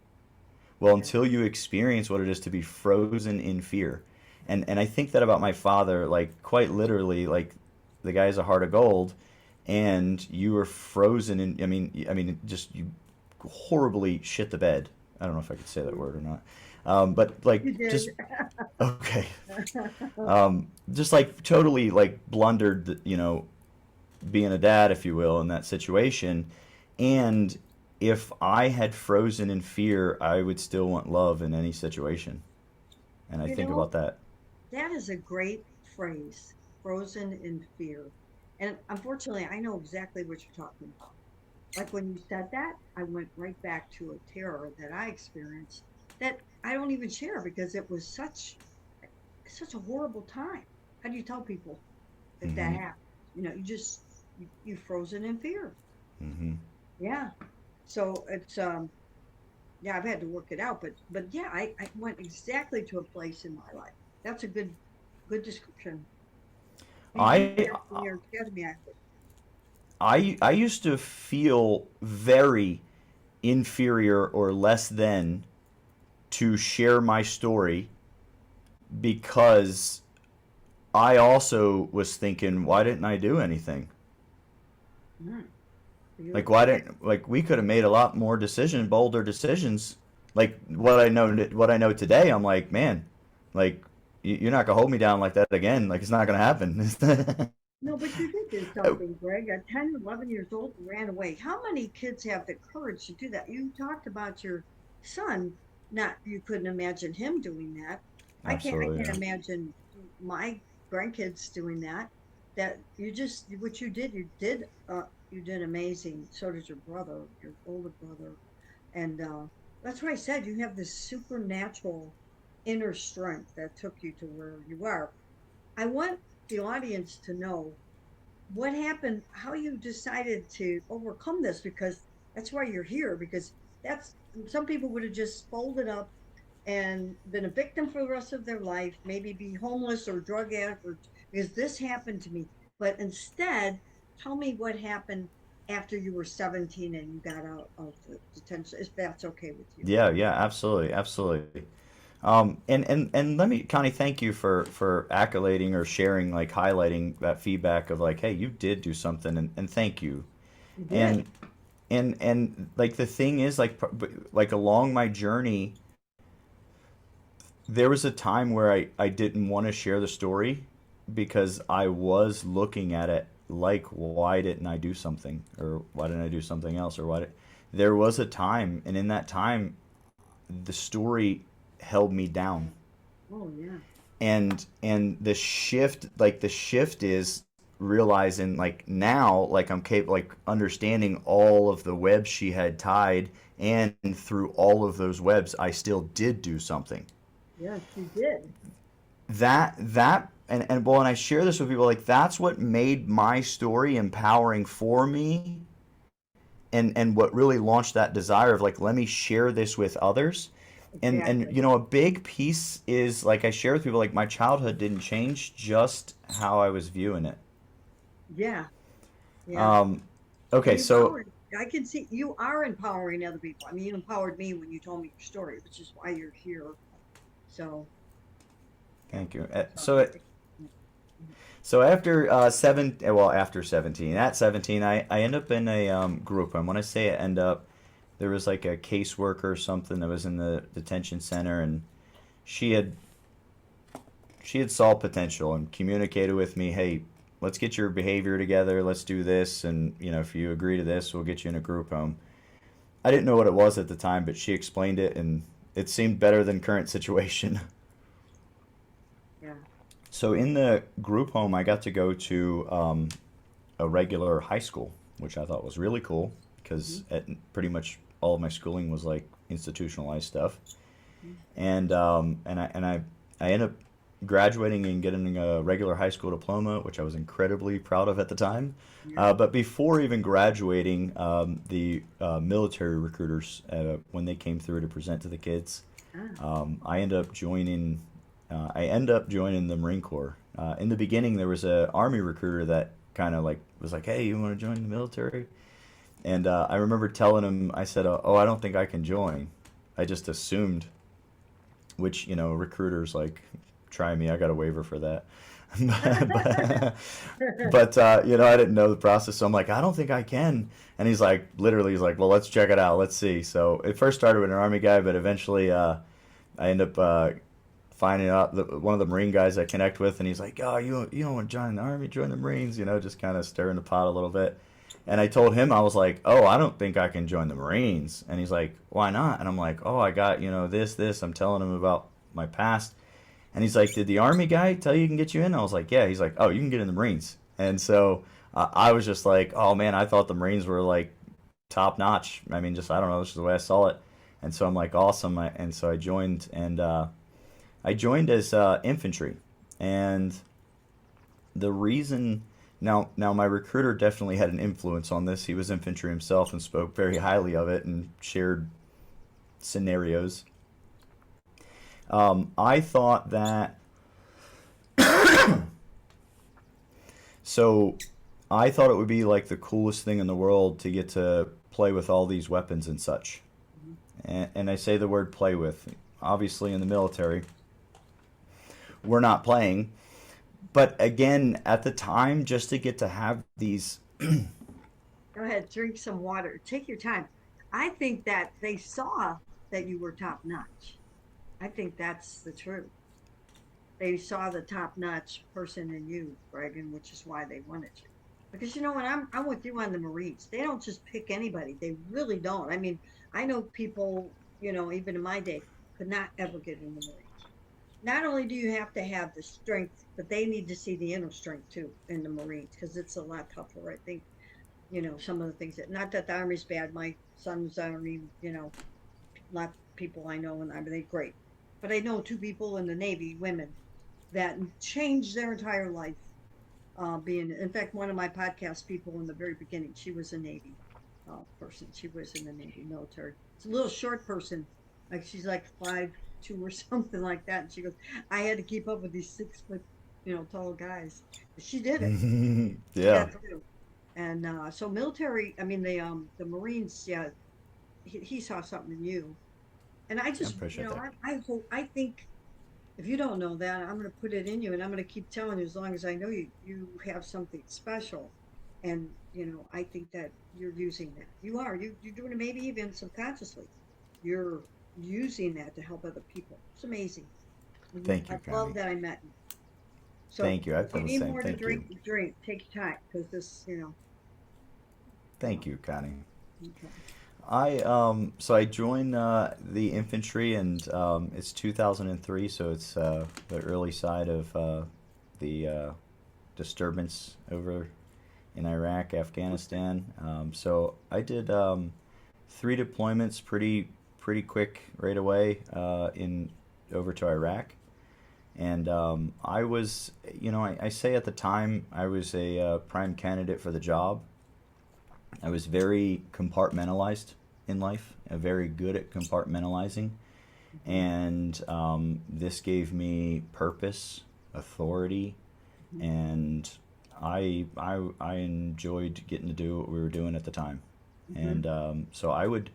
Well, Yeah. until you experience what it is to be frozen in fear. And I think that about my father, like quite literally, like the guy's a heart of gold, and you were frozen in. I mean, just you horribly shit the bed. I don't know if I could say that word or not, but like You did. just okay, just like totally like blundered, being a dad, if you will, in that situation. And if I had frozen in fear, I would still want love in any situation. And I You think about know, that. that is a great phrase, frozen in fear. And unfortunately, I know exactly what you're talking about. Like when you said that, I went right back to a terror that I experienced that I don't even share because it was such a horrible time. How do you tell people that that Hmm. happened? You frozen in fear. Hmm. Yeah. So it's yeah, I've had to work it out, but yeah, I went exactly to a place in my life. That's a good description. You use I that in your academy, I think. I used to feel very inferior or less than to share my story, because I also was thinking, why didn't I do anything? Mm, Like why beautiful. didn't like we could have made a lot more bolder decisions. Like what I know today, I'm like, man, like you're not gonna hold me down like that again. Like it's not gonna happen. No, but you did do something, Greg. At 10, 11 years old, you ran away. How many kids have the courage to do that? You talked about your son. Not you couldn't imagine him doing that. I Absolutely, can't yeah. imagine my grandkids doing that. That you just what you did amazing. So did your brother, your older brother. And that's why I said you have this supernatural inner strength that took you to where you are. I want the audience to know what happened, how you decided to overcome this, because that's why you're here. Because that's some people would have just folded up and been a victim for the rest of their life, maybe be homeless or drug addict, or because this happened to me. But instead, tell me what happened after you were 17 and you got out of the detention, if that's okay with you. Yeah, yeah, absolutely, absolutely. And let me, Connie, thank you for accolading or sharing, like highlighting that feedback of like, hey, you did do something, and thank you. You did. And and like the thing is, like along my journey, there was a time where I didn't want to share the story because I was looking at it like, why didn't I do something, or why didn't I do something else, or there was a time, and in that time, the story held me down. Oh, yeah. And the shift is realizing, like, now, like I'm capable, like understanding all of the webs she had tied, and through all of those webs I still did do something. Yes, you did. And I share this with people, like that's what made my story empowering for me, and what really launched that desire of like, let me share this with others. And Exactly. a big piece is, like I share with people, like my childhood didn't change, just how I was viewing it. Yeah. Yeah. um And okay, you so empowered. I can see you are empowering other people. I mean, you empowered me when you told me your story, which is why you're here. So, yeah. thank you. So I think, So after 17, at 17, I end up in a group. And when I say I end up, there was like a caseworker or something that was in the detention center, and she had she had saw potential and communicated with me, hey, let's get your behavior together, let's do this, and if you agree to this, we'll get you in a group home. I didn't know what it was at the time, but she explained it, and it seemed better than current situation. yeah. So in the group home, I got to go to a regular high school, which I thought was really cool Hmm. because pretty much all of my schooling was like institutionalized stuff. Hmm. And I ended up graduating and getting a regular high school diploma, which I was incredibly proud of at the time. Yeah. But before even graduating, the military recruiters, when they came through to present to the kids, Ah. I ended up joining. I ended up joining the Marine Corps. In the beginning, there was a Army recruiter that kind of like was like, "Hey, you want to join the military?" And I remember telling him, I said, "Oh, I don't think I can join." I just assumed, which recruiters like, try me. I got a waiver for that. but I didn't know the process, so I'm like, I don't think I can. And he's like, well, let's check it out. Let's see. So it first started with an Army guy, but eventually I end up finding out that one of the Marine guys I connect with, and he's like, "Oh, you don't want to join the Army? Join the Marines." Just kind of stirring the pot a little bit. And I told him, I was like, "Oh, I don't think I can join the Marines." And he's like, "Why not?" And I'm like, "Oh, I got this." I'm telling him about my past, and he's like, "Did the Army guy tell you he can get you in?" I was like, "Yeah." He's like, "Oh, you can get in the Marines." And so I was just like, "Oh man, I thought the Marines were like top notch." I mean, just I don't know, this is the way I saw it. And so I'm like, awesome. And so I joined, and I joined as infantry, and the reason now my recruiter definitely had an influence on this. He was infantry himself and spoke very highly of it and shared scenarios. I thought that so I thought it would be like the coolest thing in the world to get to play with all these weapons and such. And I say the word play with. Obviously, in the military, we're not playing. But again, at the time, just to get to have these Go ahead, drink some water. Take your time. I think that they saw that you were top notch. I think that's the truth. They saw the top notch person in you, Greg, and which is why they wanted you. Because you know what, I'm with you on the Marines. They don't just pick anybody. They really don't. I mean, I know people, even in my day, could not ever get in the Marines. Not only do you have to have the strength, but they need to see the inner strength too in the Marines because it's a lot tougher. I think, some of the things that, not that the Army's bad. My son's Army, a lot of people I know in the Army, they're great. But I know two people in the Navy, women, that changed their entire life. Being, in fact, one of my podcast people in the very beginning, she was a Navy person. She was in the Navy military. It's a little short person, like she's like 5'2" or something like that. And she goes, "I had to keep up with these 6 foot, tall guys." She did it. She Yeah, got through. And so military, I mean the Marines, yeah, he saw something in you. And I I just, appreciate that. I hope, I think if you don't know that, I'm going to put it in you and I'm going to keep telling you as long as I know you, you have something special. And, I think that you're using that. You are. You're doing it maybe even subconsciously. You're using that to help other people. It's amazing. Thank I you, love Connie. that I met you. So Thank you. I if you feel the need same. more to Thank you. drink, drink. Take your time because this, Thank uh, you, Connie. okay. So I joined the infantry, and it's 2003, so it's the early side of the disturbance over in Iraq, Afghanistan. So I did three deployments pretty quick right away in over to Iraq, and I was, I say at the time I was a prime candidate for the job. I was very compartmentalized in life, very good at compartmentalizing, Mm-hmm, and this gave me purpose, authority, hmm and I enjoyed getting to do what we were doing at the time, hmm and so I would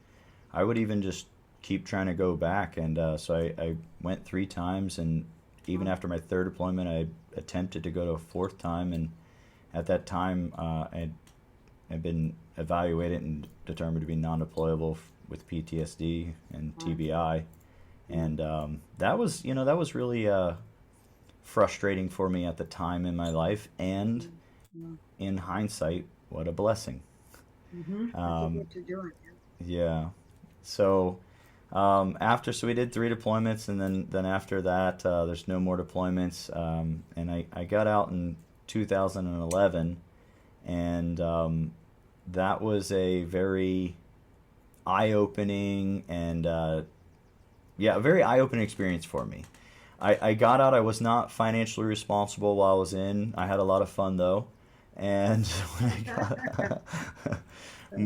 even just keep trying to go back, and so I went three times, and even Wow. after my third deployment, I attempted to go to a fourth time, and at that time, I'd been evaluated and determined to be non-deployable with PTSD and Wow. TBI, Yeah. and that was really frustrating for me at the time in my life, and Yeah. in hindsight, what a blessing. Look at Um, what you're doing. Yeah. yeah. So so we did three deployments, and then after that, there's no more deployments. And I got out in 2011, and that was a very eye-opening and yeah, a very eye-opening experience for me. I got out. I was not financially responsible while I was in. I had a lot of fun though, and when I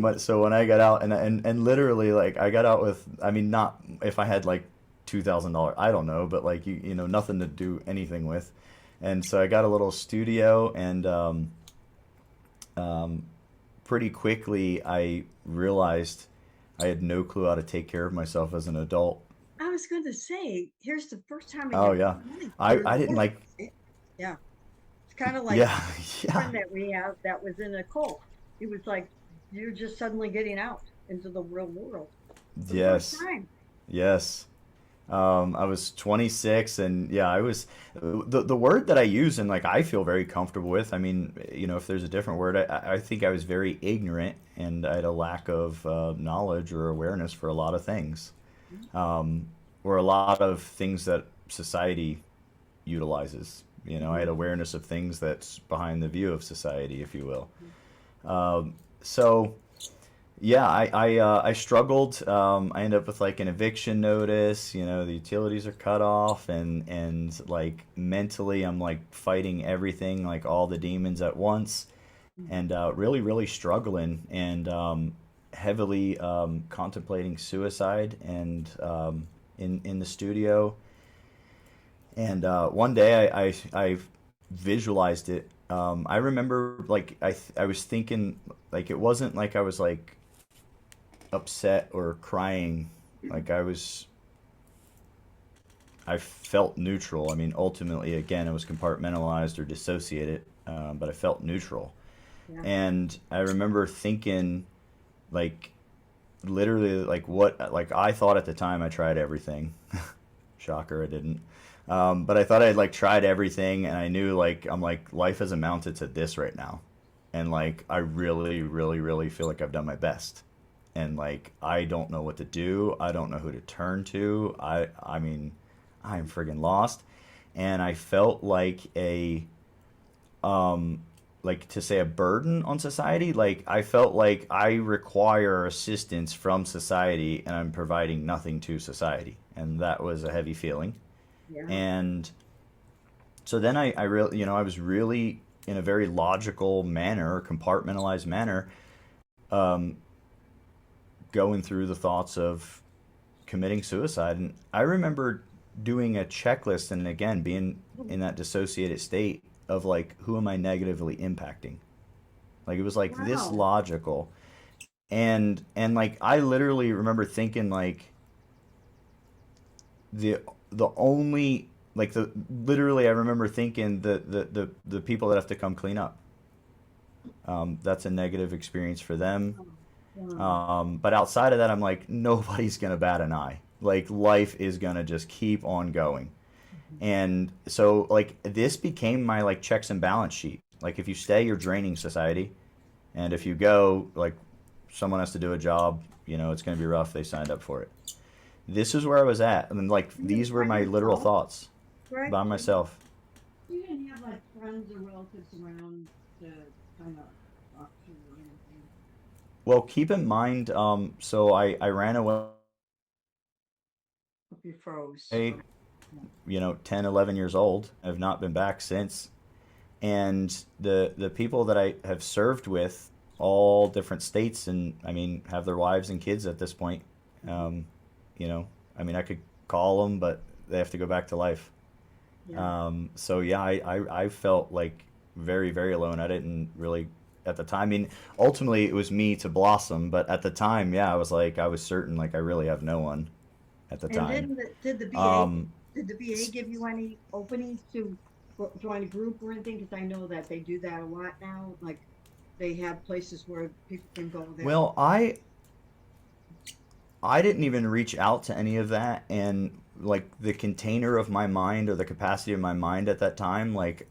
got, so when I got out, and literally like I got out with, I mean, not if I had like $2,000, I don't know, but like nothing to do anything with, and so I got a little studio, and um, pretty quickly I realized I had no clue how to take care of myself as an adult. I was going to say, here's the first time in Oh your yeah, life I you're I didn't learning. like. Yeah. It's kind of like Yeah, a yeah, friend that we have that was in a cult. He was like, you're just suddenly getting out into the real world for the first yes, time. yes. I was 26, and yeah, I was the word that I use and like I feel very comfortable with. I mean, if there's a different word, I think I was very ignorant, and I had a lack of knowledge or awareness for a lot of things, or a lot of things that society utilizes. I Mm-hmm. had awareness of things that's behind the view of society, if you will. So yeah, I struggled. I ended up with like an eviction notice. The utilities are cut off, and like mentally, I'm like fighting everything, like all the demons at once, Mm-hmm. and really struggling, and heavily contemplating suicide, and in the studio. And one day I visualized it. I remember like I was thinking, like it wasn't like I was like upset or crying. Like I felt neutral. I mean, ultimately, again, it was compartmentalized or dissociated, but I felt neutral. Yeah. And I remember thinking, like, literally, like, what, like, I thought at the time I tried everything. Shocker, I didn't. But I thought I'd like tried everything, and I knew like I'm like life has amounted to this right now, and like I really, really, really feel like I've done my best, and like I don't know what to do. I don't know who to turn to. I mean, I'm friggin' lost, and I felt um, like to say a burden on society. Like I felt like I require assistance from society, and I'm providing nothing to society, and that was a heavy feeling. Yeah. And so then I really, I was really in a very logical manner, compartmentalized manner, um, going through the thoughts of committing suicide. And I remember doing a checklist and again being in that dissociated state of like, who am I negatively impacting? Like it was like this Wow. logical. And like I literally remember thinking like the the only like the literally I remember thinking the people that have to come clean up. That's a negative experience for them. Wow. Wow. But outside of that, I'm like, nobody's gonna bat an eye. Like life is gonna just keep on going. Mhm. And so like this became my like checks and balance sheet. Like if you stay, you're draining society, and if you go, like someone has to do a job. It's gonna be rough. They signed up for it. This is where I was at, and like And you these were were by my literal yourself, thoughts right? by myself. You didn't have like friends or relatives around to kind of talk to or anything. Well, keep in mind, so I ran away, Hope you froze. you 10, 11 years old. I've not been back since. And the people that I have served with, all different states, and I mean, have their wives and kids at this point. Mhm. Um, you know, I mean, I could call them, but they have to go back to life. Yeah. So yeah, I felt like very, very alone. I didn't really at the time. I mean, ultimately it was me to blossom, but at the time, yeah, I was certain like I really have no one at the And time. did the VA Um, did the VA give you any openings to join a group or anything? Because I know that they do that a lot now. Like they have places where people can go that. well, I didn't even reach out to any of that, and like the container of my mind or the capacity of my mind at that time, like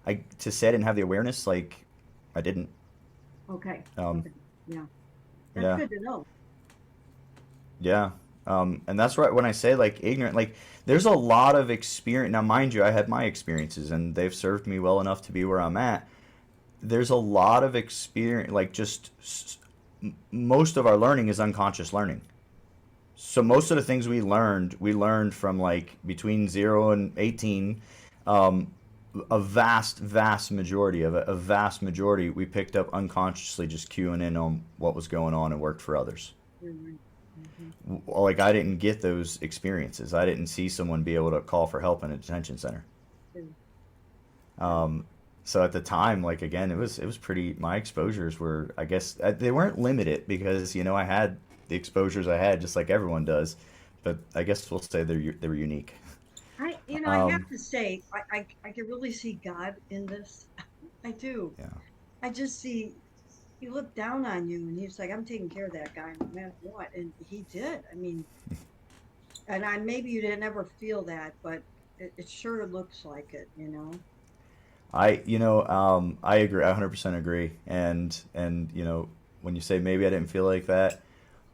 I to say I didn't have the awareness, like I didn't. Okay. Um, Okay. Yeah. That's yeah, good to know. yeah, and that's right when I say like ignorant, like there's a lot of experience. Now, mind you, I had my experiences, and they've served me well enough to be where I'm at. There's a lot of experience, like just most of our learning is unconscious learning. So most of the things we learned from like between 0 and 18. Um, a vast, vast majority of it, a vast majority, we picked up unconsciously, just cueing in on what was going on and worked for others. You're right. Hmm. Like I didn't get those experiences. I didn't see someone be able to call for help in a detention center. Yeah. Um, so at the time, like again, it was pretty. My exposures were, I guess, they weren't limited because I had the exposures I had, just like everyone does. But I guess we'll say they were unique. I have Um, to say, I can really see God in this. I do. yeah, I just see he looked down on you and he's like, I'm taking care of that guy no matter what. And he did. I mean, and I maybe you didn't ever feel that, but it sure looks like it. I agree. I 100% agree. And when you say maybe I didn't feel like that,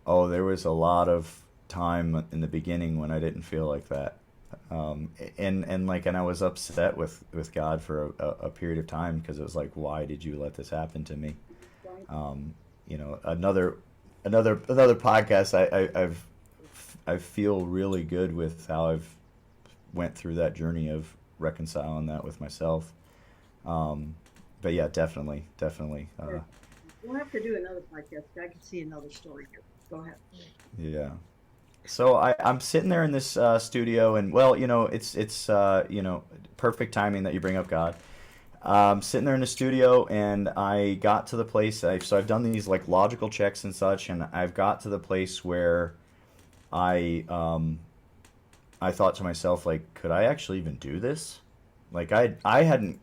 oh, there was a lot of time in the beginning when I didn't feel like that. And I was upset with God for a period of time because it was like, why did you let this happen to me? Right? Um, another podcast. I feel really good with how I've went through that journey of reconciling that with myself. Um, but yeah, definitely, definitely. Or we'll have to do another podcast. I can see another story here. Go ahead. Yeah. So I'm sitting there in this studio, and well, it's perfect timing that you bring up God. Sitting there in the studio, and I got to the place. So I've done these like logical checks and such, and I've got to the place where I I thought to myself like, could I actually even do this? Like I hadn't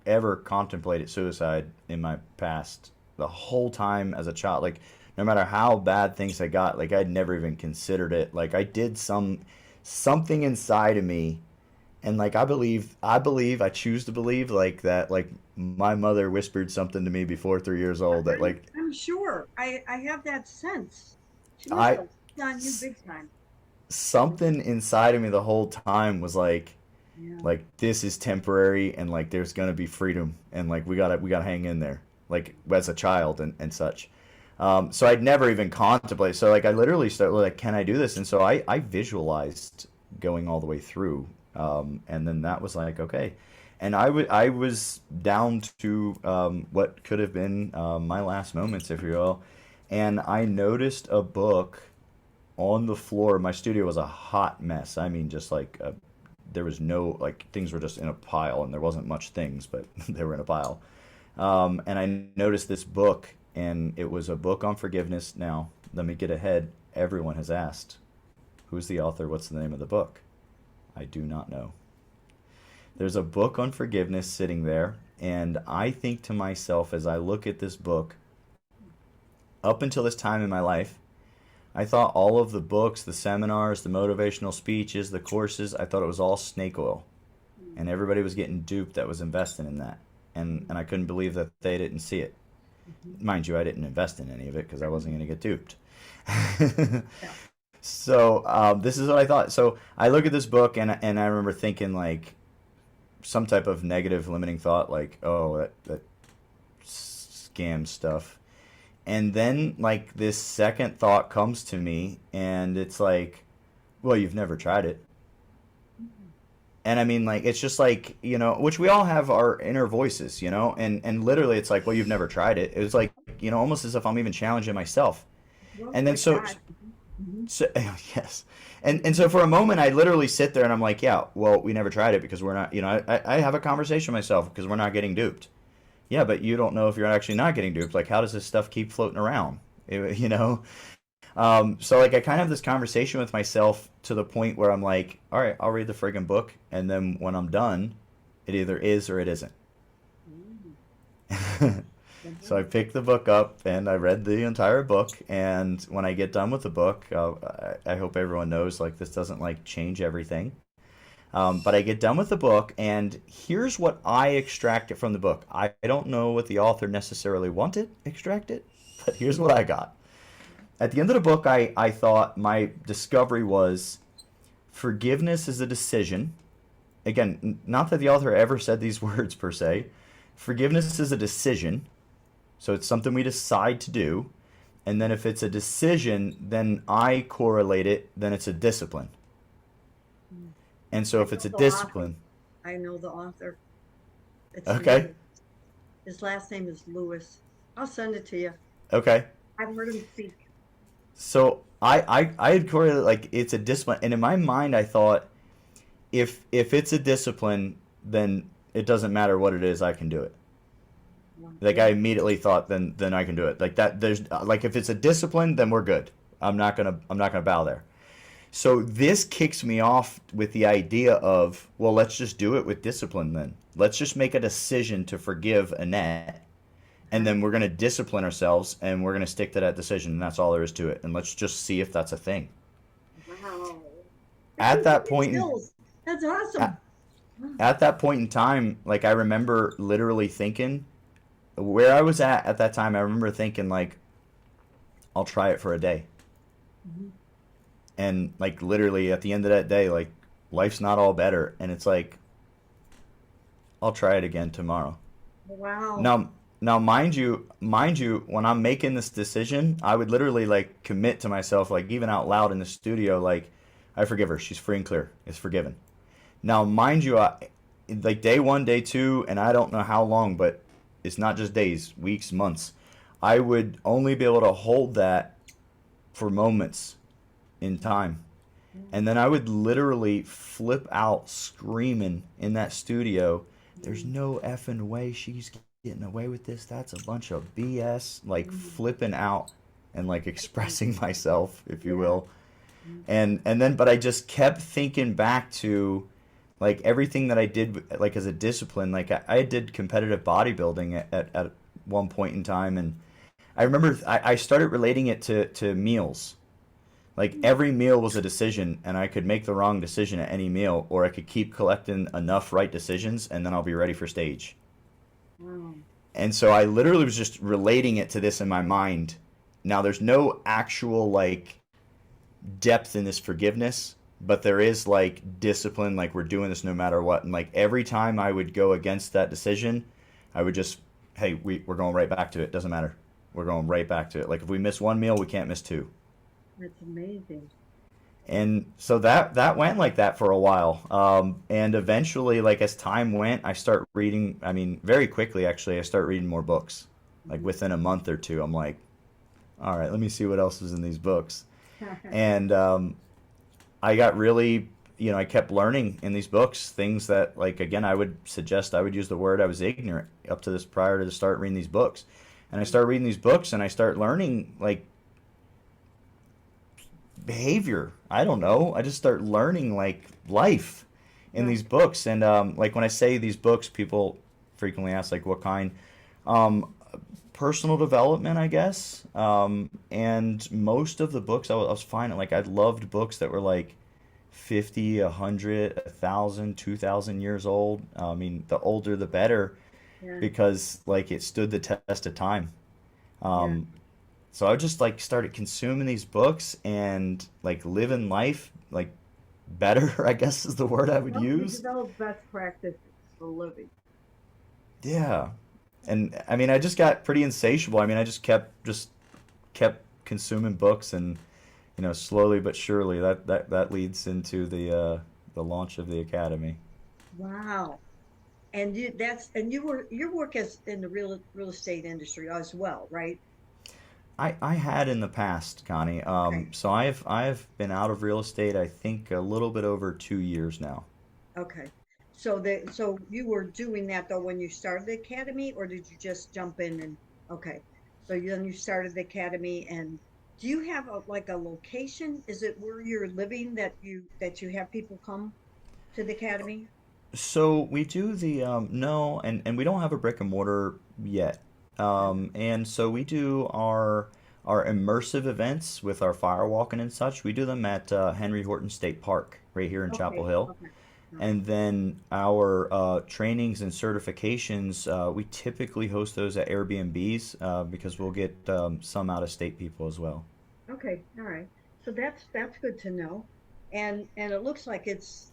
ever contemplated suicide in my past the whole time as a child. Like, no matter how bad things I got, like I'd never even considered it. Like I did something inside of me, and like I choose to believe like that. Like my mother whispered something to me before 3 years old that I'm like I'm sure. I have that sense. She must I have done you big time. something inside of me the whole time was Yeah. like this is temporary, and like there's gonna be freedom, and like we gotta hang in there, like as a child and such. So I'd never even contemplated. So like I literally started like, can I do this? And so I visualized going all the way through, and then that was like okay, and I was down to what could have been my last moments, if you will, and I noticed a book on the floor. My studio was a hot mess. I mean, just like there was no like things were just in a pile, and there wasn't much things, but they were in a pile. And I noticed this book, and it was a book on forgiveness. Now, let me get ahead. Everyone has asked, who's the author? What's the name of the book? I do not know. There's a book on forgiveness sitting there, and I think to myself as I look at this book, up until this time in my life, I thought all of the books, the seminars, the motivational speeches, the courses, I thought it was all snake oil. And everybody was getting duped that was investing in that. And I couldn't believe that they didn't see it. Mind you, I didn't invest in any of it because I wasn't going to get duped. Yeah. So this is what I thought. So I look at this book, and I remember thinking like some type of negative limiting thought like, oh, that scam stuff. And then like this second thought comes to me, and it's like, well, you've never tried it. And I mean, like, it's just like, which we all have our inner voices, and literally it's like, well, you've never tried it. It was like, almost as if I'm even challenging myself. Well, And then like so, God. Hmm. so yes. And so for a moment, I literally sit there and I'm like, yeah, well, we never tried it because we're not, I have a conversation with myself because we're not getting duped. Yeah, but you don't know if you're actually not getting duped. Like, how does this stuff keep floating around? You know? So like I kind of have this conversation with myself to the point where I'm like, all right, I'll read the friggin' book, and then when I'm done, it either is or it isn't. Mm. So I Mhm. picked the book up and I read the entire book. And when I get done with the book, I hope everyone knows like this doesn't like change everything. But I get done with the book, and here's what I extracted from the book. I don't know what the author necessarily wanted extracted, but here's what I got. At the end of the book, I thought my discovery was forgiveness is a decision. Again, not that the author ever said these words per se. Forgiveness is a decision, so it's something we decide to do. And then if it's a decision, then I correlate it, then it's a discipline. Mm. And so I if it's know a the author. discipline, I know the author. It's okay, Lewis. His last name is Lewis. I'll send it to you. okay. I've heard him speak. So I had correlated like it's a discipline, and in my mind I thought if it's a discipline, then it doesn't matter what it is, I can do it. Like I Yeah. immediately thought, then I can do it. Like that, there's like if it's a discipline, then we're good. I'm not gonna bow there. So this kicks me off with the idea of, well, let's just do it with discipline then. Let's just make a decision to forgive Annette, and Okay. then we're going to discipline ourselves, and we're going to stick to that decision, and that's all there is to it. And let's just see if that's a thing. Wow. It At gives that me point, chills. That's at, awesome. Wow. at that point in time, like I remember literally thinking where I was at that time. I remember thinking like, I'll try it for a day, Mhm. and like literally at the end of that day, like life's not all better, and it's like I'll try it again tomorrow. Wow. Now, mind you, when I'm making this decision, I would literally like commit to myself, like even out loud in the studio, like I forgive her. She's free and clear. It's forgiven. Now, mind you, like day one, day two, and I don't know how long, but it's not just days, weeks, months. I would only be able to hold that for moments in time. And then I would literally flip out screaming in that studio. There's Mm. no effing way she's getting away with this. That's a bunch of BS. Like Mm. flipping out and like Mm. expressing myself, if you Yeah. will. Mhm. And then but I just kept thinking back to Like everything that I did, like as a discipline, like I did competitive bodybuilding at one point in time, and I remember I started relating it to meals. Like every meal was a decision, and I could make the wrong decision at any meal, or I could keep collecting enough right decisions, and then I'll be ready for stage. Wow. And so I literally was just relating it to this in my mind. Now there's no actual like depth in this forgiveness, but there is like discipline, like we're doing this no matter what. And like every time I would go against that decision, I would just, hey, we're going right back to it. Doesn't matter. We're going right back to it. Like if we miss one meal, we can't miss two. That's amazing. And so that went like that for a while. And eventually, like as time went, I start reading. I mean, very quickly actually, I start reading more books. Like Mhm. within a month or two, I'm like, all right, let me see what else is in these books. And I got really, I kept learning in these books things that, like, again, I would suggest I would use the word I was ignorant up to this prior to start reading these books. And I start reading these books and I start learning, like, behavior. I don't know. I just start learning, like, life in Right. these books. And, like, when I say these books, people frequently ask, like, what kind? Um, Personal development, I guess. And most of the books I was finding, like, I loved books that were, like, 50, 100, 1,000, 2,000 years old. I mean, the older the better Yeah. because like it stood the test of time. Yeah. Um, so I just like started consuming these books and like living life like better, I guess is the word I would Well, you use. develop best practices for living. Yeah. And I mean, I just got pretty insatiable. I mean, I just kept consuming books and slowly but surely that leads into the launch of the academy. Wow. And your work as in the real estate industry as well, right? I had in the past, Connie. Okay. So I've been out of real estate, I think a little bit over 2 years now. Okay. So you were doing that though when you started the academy, or did you just jump in and okay. So then you started the academy, and do you have like a location? Is it where you're living that you have people come to the academy? So we do the no, and we don't have a brick and mortar yet. And so we do our immersive events with our firewalking and such. We do them at Henry Horton State Park right here in Chapel Okay. Hill. Okay. All right. And then our trainings and certifications, we typically host those at Airbnbs because we'll get some out of state people as well. Okay, all right. So that's good to know. And it looks like it's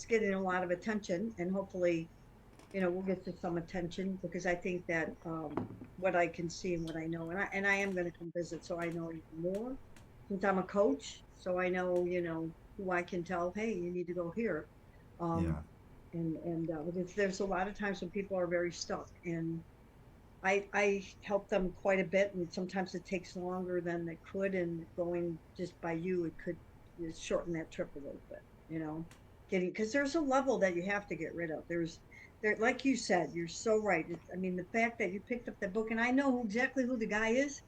getting a lot of attention, and hopefully, we'll get to some attention because I think that what I can see and what I know, and I am going to come visit so I know even more since I'm a coach, so I know, who I can tell, hey, you need to go here. Um Yeah. and because there's a lot of times when people are very stuck, and I help them quite a bit, and sometimes it takes longer than it could. And going just by you, it could just shorten that trip a little bit. Getting because there's a level that you have to get rid of. There, like you said, you're so right. I mean, the fact that you picked up the book, and I know exactly who the guy is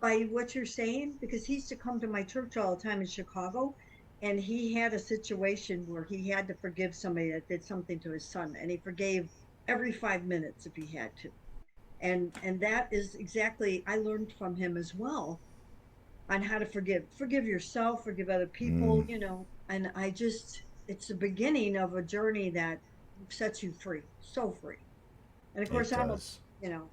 by what you're saying because he used to come to my church all the time in Chicago, and he had a situation where he had to forgive somebody that did something to his son, and he forgave every 5 minutes if he had to. And that is exactly, I learned from him as well on how to forgive yourself, forgive other people, Mm, and I just, it's the beginning of a journey that sets you free, so free. And of course it I'm a, does.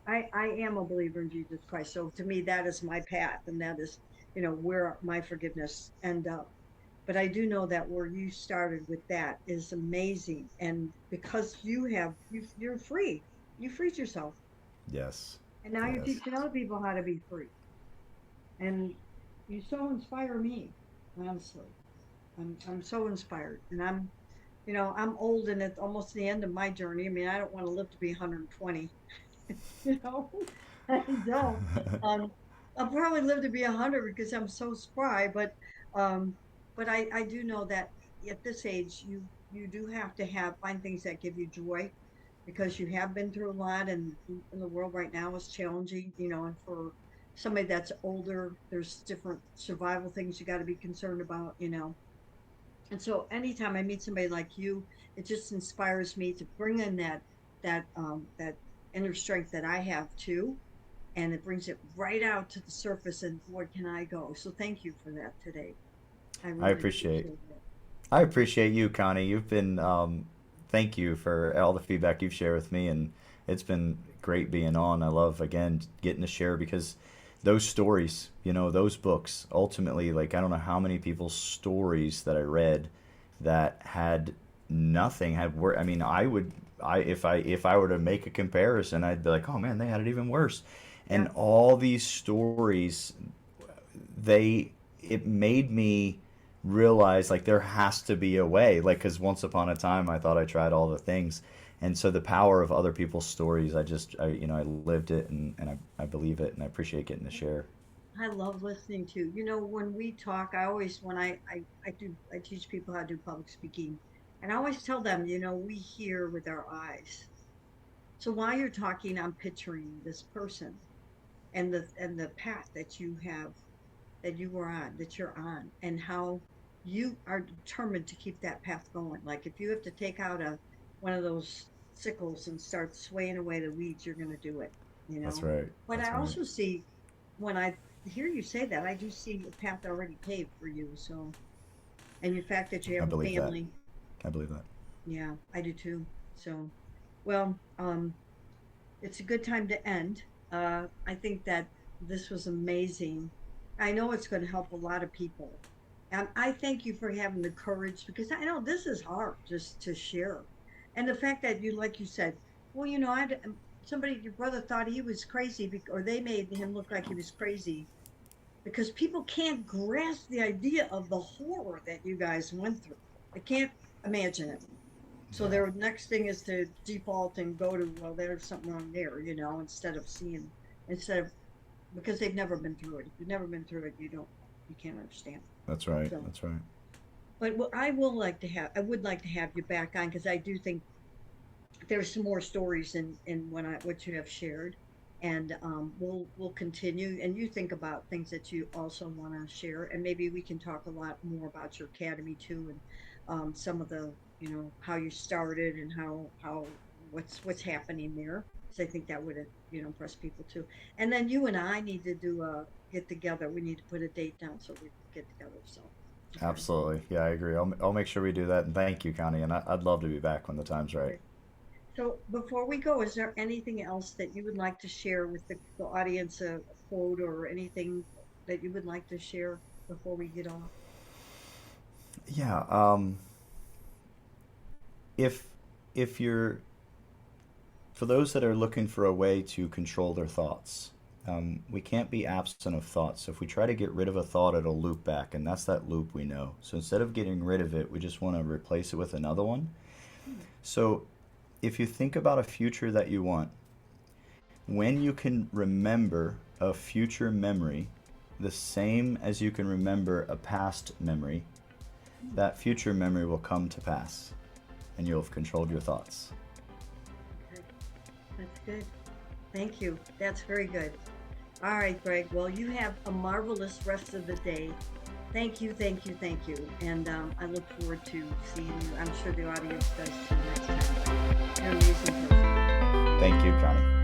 I am a believer in Jesus Christ, so to me that is my path, and that is, where my forgiveness end up. But I do know that where you started with that is amazing, and because you're free, you freed yourself, Yes. and now you're Yes. teaching other people how to be free. And you so inspire me, honestly. I'm so inspired. And I'm old, and it's almost the end of my journey. I mean, I don't want to live to be 120, you know. I don't. Um, I'll probably live to be 100 because I'm so spry, um, but I do know that at this age, you do have to find things that give you joy because you have been through a lot, and the world right now is challenging, and for somebody that's older, there's different survival things you got to be concerned about. And so anytime I meet somebody like you, it just inspires me to bring in that inner strength that I have too, and it brings it right out to the surface. And where can I go? So thank you for that today. I I really appreciate appreciate it. I appreciate you, Connie. You've been thank you for all the feedback you've shared with me, and it's been great being on. I love again getting to share because those stories, those books, ultimately, like I don't know how many people's stories that I read that had nothing had work. I mean, if I were to make a comparison, I'd be like, oh man, they had it even worse. Yeah. And all these stories, they it made me realize like there has to be a way, like because once upon a time I thought I tried all the things, and so the power of other people's stories, I lived it, and I believe it, and I appreciate getting to share. I love listening to, when we talk, I always, when I teach people how to do public speaking, and I always tell them, we hear with our eyes. So while you're talking, I'm picturing this person and the path that you have, that you were on, that you're on, and how you are determined to keep that path going. Like if you have to take out one of those sickles and start swaying away the weeds, you're going to do it, you That's know. right. But That's I right. also see, when I hear you say that, I do see a path already paved for you. So, and the fact that you I have a believe that. family, I believe that. yeah, I do too. So, well, it's a good time to end. I think that this was amazing. I know it's going to help a lot of people. And I thank you for having the courage, because I know this is hard just to share. And the fact that you, like you said, well, somebody, your brother thought he was crazy, or they made him look like he was crazy, because people can't grasp the idea of the horror that you guys went through. They can't imagine it. So Yeah. their next thing is to default and go to, well, there's something wrong there, instead of, because they've never been through it. If you've never been through it, you can't understand. That's right. So, That's right. but what I would like to have you back on, because I do think there's some more stories in what you have shared, and we'll continue. And you think about things that you also want to share, and maybe we can talk a lot more about your academy too, and some of the, how you started, and how what's happening there. Because I think that would, impress people too. And then you and I need to do a get together. We need to put a date down so we can get together. So, okay. Absolutely. Yeah, I agree. I'll make sure we do that. And thank you, Connie. And I'd love to be back when the time's right. Great. So before we go, is there anything else that you would like to share with the audience, a quote or anything that you would like to share before we get off? Yeah. If if you're for those that are looking for a way to control their thoughts, we can't be absent of thoughts. So if we try to get rid of a thought, it'll loop back, and that's that loop we know. So instead of getting rid of it, we just want to replace it with another one. Hmm. So if you think about a future that you want, when you can remember a future memory the same as you can remember a past memory, Hmm. that future memory will come to pass, and you'll have controlled your thoughts. Okay, that's good. Thank you. That's very good. All right, Greg. Well, you have a marvelous rest of the day. Thank you, thank you, thank you. And I look forward to seeing you. I'm sure the audience does too next time. You're an amazing person. Thank you, Connie.